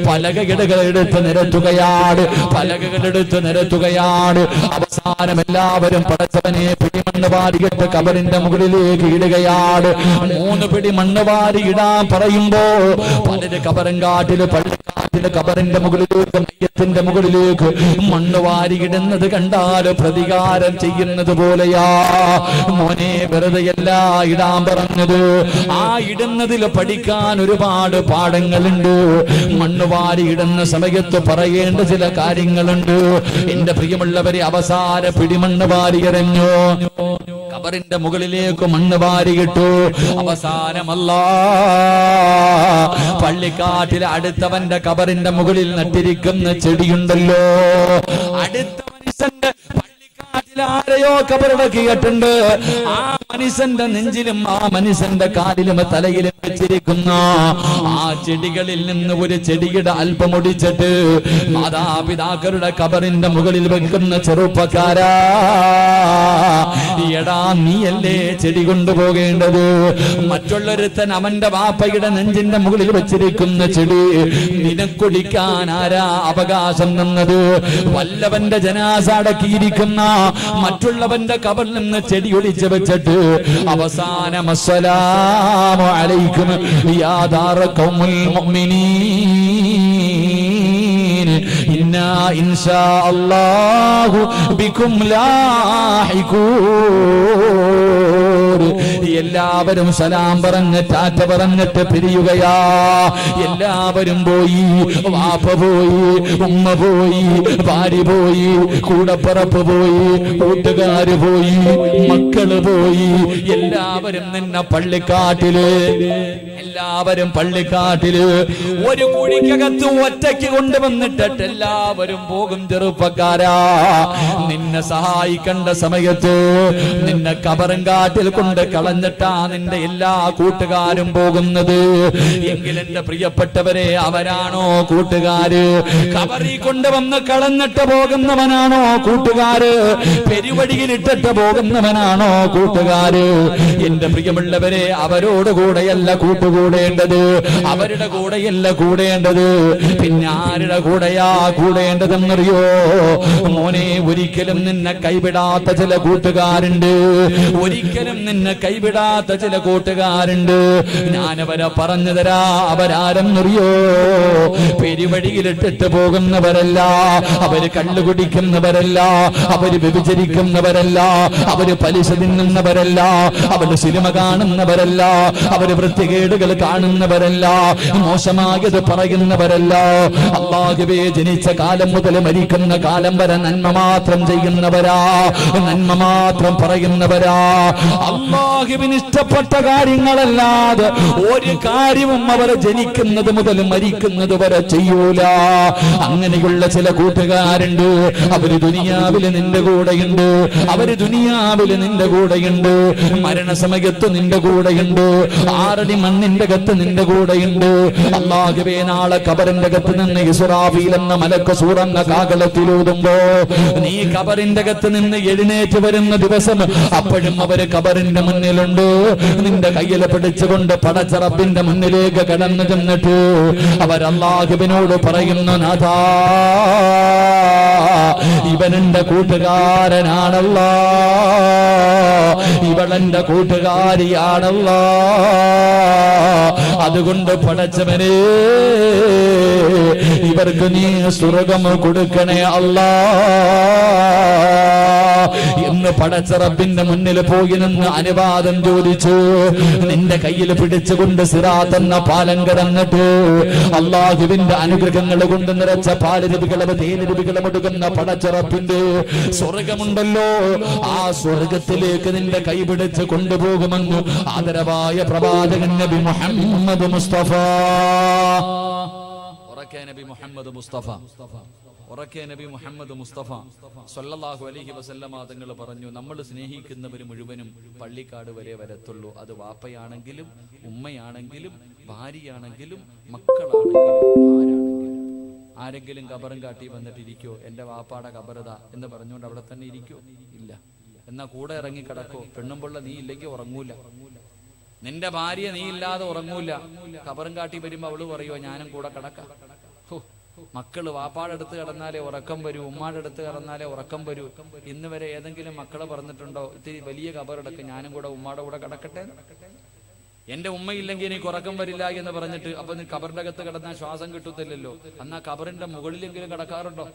പലകകൾ എടുത്ത് നിരത്തുകയാണ്, പലകകളെടുത്ത് നിരത്തുകയാണ്. അവസാനം എല്ലാവരും പടച്ചവനെ പിടിമണ്ണ് വാരിയിട്ട് കബറിന്റെ മുകളിലേക്ക് ഇടുകയാണ്. 3 പിടി മണ്ണ് വാരി ഇടാൻ പറയുമ്പോ പലര് കബറും കാട്ടില് പള്ളിക്കാട്ടില് കബറിന്റെ മുകളിലേക്ക്, മയ്യത്തിന്റെ മുകളിലേക്ക് മണ്ണ് വാരിയിടുന്നത് കണ്ടാൽ പ്രതികാരം ചെയ്യുന്നത് പോലെയാ. മോനെ വെറുതെയല്ല ഇടാൻ പറഞ്ഞത്, ആ ഇടുന്നതിൽ പഠിക്കാൻ ഒരുപാട് പാഠങ്ങളുണ്ട്. മണ്ണ് വാരി ഇടുന്ന സമയത്ത് പറയേണ്ട ചില കാര്യങ്ങളുണ്ട്. എന്റെ പ്രിയമുള്ളവരെ, അവസാന പിടിമണ്ണ് വാരി എറിഞ്ഞു, കബറിന്റെ മുകളിലേക്ക് മണ്ണ് വാരിയിട്ടു. അവസാനമല്ല പള്ളിക്കാട്ടിലെ അടുത്തവന്റെ കബറിന്റെ മുകളിൽ നട്ടിരിക്കുന്ന ചെടിയുണ്ടല്ലോ, അടുത്ത മനുഷ്യന്റെ പള്ളിക്കാട്ടിൽ ആരെയോ കബറടക്കിയിട്ടുണ്ട്. ആ മനുഷ്യന്റെ നെഞ്ചിലും ആ മനുഷ്യന്റെ കാലിലും തലയിലും വെച്ചിരിക്കുന്ന ആ ചെടികളിൽ നിന്ന് ഒരു ചെടിയുടെ അല്പം ഒടിച്ചിട്ട് മാതാപിതാക്കളുടെ കബറിന്റെ മുകളിൽ വെക്കുന്ന ചെറുപ്പക്കാരാ, എടാ നീയല്ലേ ചെടി കൊണ്ടുപോകേണ്ടത്? മറ്റുള്ളൊരുത്തൻ അവന്റെ വാപ്പയുടെ നെഞ്ചിന്റെ മുകളിൽ വെച്ചിരിക്കുന്ന ചെടി നിനക്കൊടിക്കാൻ ആരാ അവകാശം തന്നത്? വല്ലവന്റെ ജനാസ അടക്കിയിരിക്കുന്ന മറ്റുള്ളവന്റെ കബറിൽ നിന്ന് ചെടി ഒടിച്ചു വെച്ചിട്ട് അവസാനം അസ്സലാമു അലൈക്കും യാ ദാറ ഖൗമുൽ മുഅ്മിനീൻ ഇന്നാ ഇൻഷാ അല്ലാഹു ബികും ലാഹിഖൂൻ. എല്ലാവരും സലാം പറഞ്ഞ് ടാറ്റ പറഞ്ഞിട്ട് പിരിയുകയാ. എല്ലാവരും പോയി, വാപ്പ പോയി, ഉമ്മ പോയി, ഭാര്യ പോയി, കൂടപ്പറപ്പ് പോയി, കൂട്ടുകാര് പോയി, മക്കള് പോയി. എല്ലാവരും നിന്ന പള്ളിക്കാട്ടില്, എല്ലാവരും പള്ളിക്കാട്ടില് ഒരു കുഴിക്കകത്ത് ഒറ്റയ്ക്ക് കൊണ്ടുവന്നിട്ട് എല്ലാവരും പോകും. ചെറുപ്പക്കാരാ, നിന്നെ സഹായിക്കേണ്ട സമയത്ത് നിന്നെ കബറും കാട്ടിൽ കൊണ്ട് കളഞ്ഞിട്ടാ നിന്റെ എല്ലാ കൂട്ടുകാരും പോകുന്നത്. എങ്കിൽ എന്റെ പ്രിയപ്പെട്ടവരെ, അവരാണോ കൂട്ടുകാര്? കബറിൽ കൊണ്ടുവന്ന് കളഞ്ഞിട്ട് പോകുന്നവനാണോ കൂട്ടുകാര്? പെരുവഴിയിൽ ഇട്ടിട്ട് പോകുന്നവനാണോ കൂട്ടുകാര്? എന്റെ പ്രിയമുള്ളവരെ, അവരോട് കൂടെയല്ല കൂട്ടുകൂടേണ്ടത്, അവരുടെ കൂടെയല്ല കൂടേണ്ടത്. പിന്നെ ആരുടെ കൂടെയാ കൂടേണ്ടതെന്നറിയോ? മോനെ, ഒരിക്കലും നിന്നെ കൈവിടാത്ത ചില കൂട്ടുകാരുണ്ട്, ഒരിക്കലും നിന്നെ കൈവിടാത്ത ചില കൂട്ടുകാരുണ്ട്. ഞാനവരെ പറഞ്ഞു തരാ. അവരാരെന്നറിയോ? പെരുവഴിയിലിട്ടിട്ട് പോകുന്നവരല്ല, അവര് കള്ളു കുടിക്കുന്നവരല്ല, അവര് വ്യഭിചരിക്കുന്നവരല്ല, അവര് പലിശ തിന്നുന്നവരല്ല, അവര് സിനിമ കാണുന്നവരല്ല, അവര് വൃത്തികേടുകൾ കാണുന്നവരല്ല, മോശമായത് പറയുന്നവരല്ല. അല്ലാഹുവേ, ജനിച്ച കാലം മുതൽ മരിക്കുന്ന കാലം വരെ നന്മ മാത്രം ചെയ്യുന്നവരാ, നന്മ മാത്രം പറയുന്നവരാ. അല്ലാഹുവിന് ഇഷ്ടപ്പെട്ട കാര്യങ്ങളല്ലാതെ ഒരു കാര്യവും അവർ ജനിക്കുന്നത് മുതൽ മരിക്കുന്നത് വരെ ചെയ്യൂല. അങ്ങനെയുള്ള ചില കൂട്ടുകാരുണ്ട്. അവര് ദുനിയാവില് നിന്റെ കൂടെയുണ്ട്, അവര് ദുനിയാവില് നിന്റെ കൂടെയുണ്ട്, മരണസമയത്ത് നിന്റെ കൂടെയുണ്ട്, ആറടി മണ്ണിന്റെ അകത്ത് നിന്റെ കൂടെയുണ്ട്. അല്ലാഹുവേ, നാളെ കബറിന്റെ അകത്ത് നിന്ന് ഇസ്രാഫീൽ എന്ന മലക്ക് സൂറന്ന കാകളത്തിലൂതുമ്പോ നീ കബറിന്റെ അകത്ത് നിന്ന് എഴുന്നേറ്റ് വരുന്ന ദിവസം അപ്പോഴും അവര് കബറിന്റെ മുന്നിലുണ്ട്. നിന്റെ കയ്യിൽ പിടിച്ചുകൊണ്ട് പടച്ച റബ്ബിന്റെ മുന്നിലേക്ക് കടന്നു ചെന്നിട്ട് അവർ അല്ലാഹുവിനോട് പറയുന്നു, നാഥാ, ഇവനെന്റെ കൂട്ടുകാരനാണല്ലോ, ഇവളെന്റെ കൂട്ടുകാരിയാണല്ലോ, അതുകൊണ്ട് പടച്ചവനെ ഇവർക്ക് നീ സ്വർഗ്ഗം കൊടുക്കണേ അല്ലാ എന്ന് പടച്ച റബ്ബിന്റെ മുന്നിൽ പോയി നിന്ന് അനുവാദം ചോദിച്ചു. നിന്റെ കയ്യിൽ പിടിച്ചുകൊണ്ട് സിറാത്ത് എന്ന പാലം കടന്നിട്ട് അല്ലാഹുവിന്റെ അനുഗ്രഹങ്ങൾ കൊണ്ട് നിറച്ച പാലരുവികളും തേനരുവികളും എടുക്കുന്ന പടച്ച റബ്ബിന്റെ സ്വർഗമുണ്ടല്ലോ, ആ സ്വർഗത്തിലേക്ക് നിന്റെ കൈ പിടിച്ച് കൊണ്ടുപോകുമെന്ന് ആദരവായ പ്രവാചകൻ നബി മുഹമ്മദ് മുസ്തഫ. നബി മുഹമ്മദ് മുസ്തഫ, ഉറക്കെ നബി മുഹമ്മദ് മുസ്തഫ സ്വല്ലല്ലാഹു അലൈഹി വസല്ലമ തങ്ങൾ പറഞ്ഞു, നമ്മൾ സ്നേഹിക്കുന്നവർ മുഴുവനും പള്ളിക്കാട് വരെ വരത്തുള്ളൂ. അത് വാപ്പയാണെങ്കിലും ഉമ്മയാണെങ്കിലും ഭാര്യയാണെങ്കിലും മക്കളാണെങ്കിലും ആരാണെങ്കിലും. ആരെങ്കിലും കബറും കാട്ടി വന്നിട്ടിരിക്കോ, എന്റെ വാപ്പാടെ കബറതാ എന്ന് പറഞ്ഞുകൊണ്ട് അവിടെ തന്നെ ഇരിക്കോ? ഇല്ല. എന്നാ കൂടെ ഇറങ്ങി കിടക്കോ? പെണ്ണുമ്പുള്ള നീ ഇല്ലെങ്കിൽ ഉറങ്ങൂല, നിന്റെ ഭാര്യ നീ ഇല്ലാതെ ഉറങ്ങൂല. കബറും കാട്ടി വരുമ്പോ അവള് പറയുവോ ഞാനും കൂടെ കിടക്കാം? മക്കള് വാപ്പാടെ അടുത്ത് കിടന്നാലേ ഉറക്കം വരൂ, ഉമ്മാടെ അടുത്ത് കിടന്നാലേ ഉറക്കം വരൂ. ഇന്ന് വരെ ഏതെങ്കിലും മക്കളെ പറഞ്ഞിട്ടുണ്ടോ ഇത്തിരി വലിയ കബറടക്ക് ഞാനും കൂടെ ഉമ്മാടെ കൂടെ കിടക്കട്ടെ? എന്റെ ഉമ്മയില്ലെങ്കിൽ എനിക്ക് ഉറക്കം വരില്ല എന്ന് പറഞ്ഞിട്ട് അപ്പൊ നീ കബറിന്റെ അകത്ത് കിടന്നാൽ ശ്വാസം കിട്ടത്തില്ലല്ലോ. എന്നാ കബറിന്റെ മുകളിലെങ്കിലും കിടക്കാറുണ്ടോ?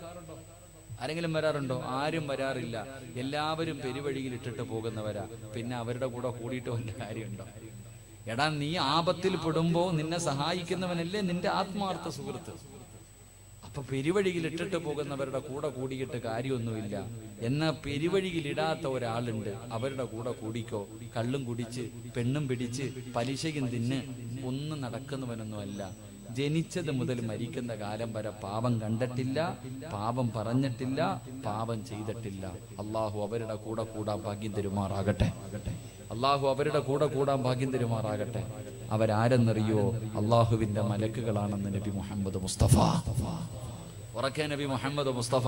ആരെങ്കിലും വരാറുണ്ടോ? ആരും വരാറില്ല. എല്ലാവരും പെരുവഴിയിൽ ഇട്ടിട്ട് പോകുന്നവരാ. പിന്നെ അവരുടെ കൂടെ കൂടിയിട്ട് വല്ല കാര്യമുണ്ടോ? എടാ, നീ ആപത്തിൽ പെടുമ്പോ നിന്നെ സഹായിക്കുന്നവനല്ലേ നിന്റെ ആത്മാർത്ഥ സുഹൃത്ത്. അപ്പൊ പെരുവഴിയിൽ ഇട്ടിട്ട് പോകുന്നവരുടെ കൂടെ കൂടിയിട്ട് കാര്യമൊന്നുമില്ല. എന്നാ പെരുവഴിയിൽ ഇടാത്ത ഒരാളുണ്ട്, അവരുടെ കൂടെ കൂടിക്കോ. കള്ളും കുടിച്ച് പെണ്ണും പിടിച്ച് പലിശയും തിന്ന് ഒന്നും നടക്കുന്നവനൊന്നുമല്ല. ജനിച്ചത് മുതൽ മരിക്കുന്ന കാലം വരെ പാപം കണ്ടിട്ടില്ല, പാപം പറഞ്ഞിട്ടില്ല, പാപം ചെയ്തിട്ടില്ല. അള്ളാഹു അവരുടെ കൂടെ കൂടാൻ ഭാഗ്യം തരുമാറാകട്ടെ. അള്ളാഹു അവരുടെ കൂടെ കൂടാൻ ഭാഗ്യം തരുമാറാകട്ടെ. അവരാരെന്നറിയോ? അള്ളാഹുവിന്റെ മലക്കുകളാണെന്ന് നബി മുഹമ്മദ് മുസ്തഫ. ഉറക്കെ നബി മുഹമ്മദ് മുസ്തഫ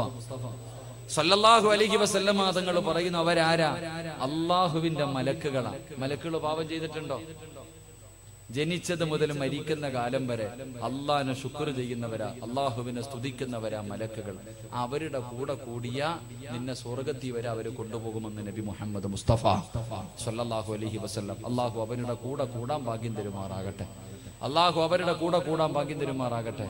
സല്ലല്ലാഹു അലൈഹി വസല്ലമ തങ്ങൾ പറയുന്നു, അവരാരാ? അള്ളാഹുവിന്റെ മലക്കുകളാണ്. മലക്കുകൾ പാപം ചെയ്തിട്ടുണ്ടോ? ജനിച്ചത് മുതൽ മരിക്കുന്ന കാലം വരെ അള്ളാഹിനെ ശുക്ർ ചെയ്യുന്നവരാ, അള്ളാഹുവിനെ സ്തുതിക്കുന്നവരാ മലക്കുകൾ. അവരുടെ കൂടെ കൂടിയ നിന്നെ സ്വർഗത്തിൽ വരെ അവര് കൊണ്ടുപോകുമെന്ന് നബി മുഹമ്മദ് മുസ്തഫ സല്ലല്ലാഹു അലൈഹി വസല്ലം. അള്ളാഹു അവരുടെ കൂടെ കൂടാൻ ഭാഗ്യം തരുമാറാകട്ടെ. അള്ളാഹു അവരുടെ കൂടെ കൂടാൻ ഭാഗ്യം തരുമാറാകട്ടെ.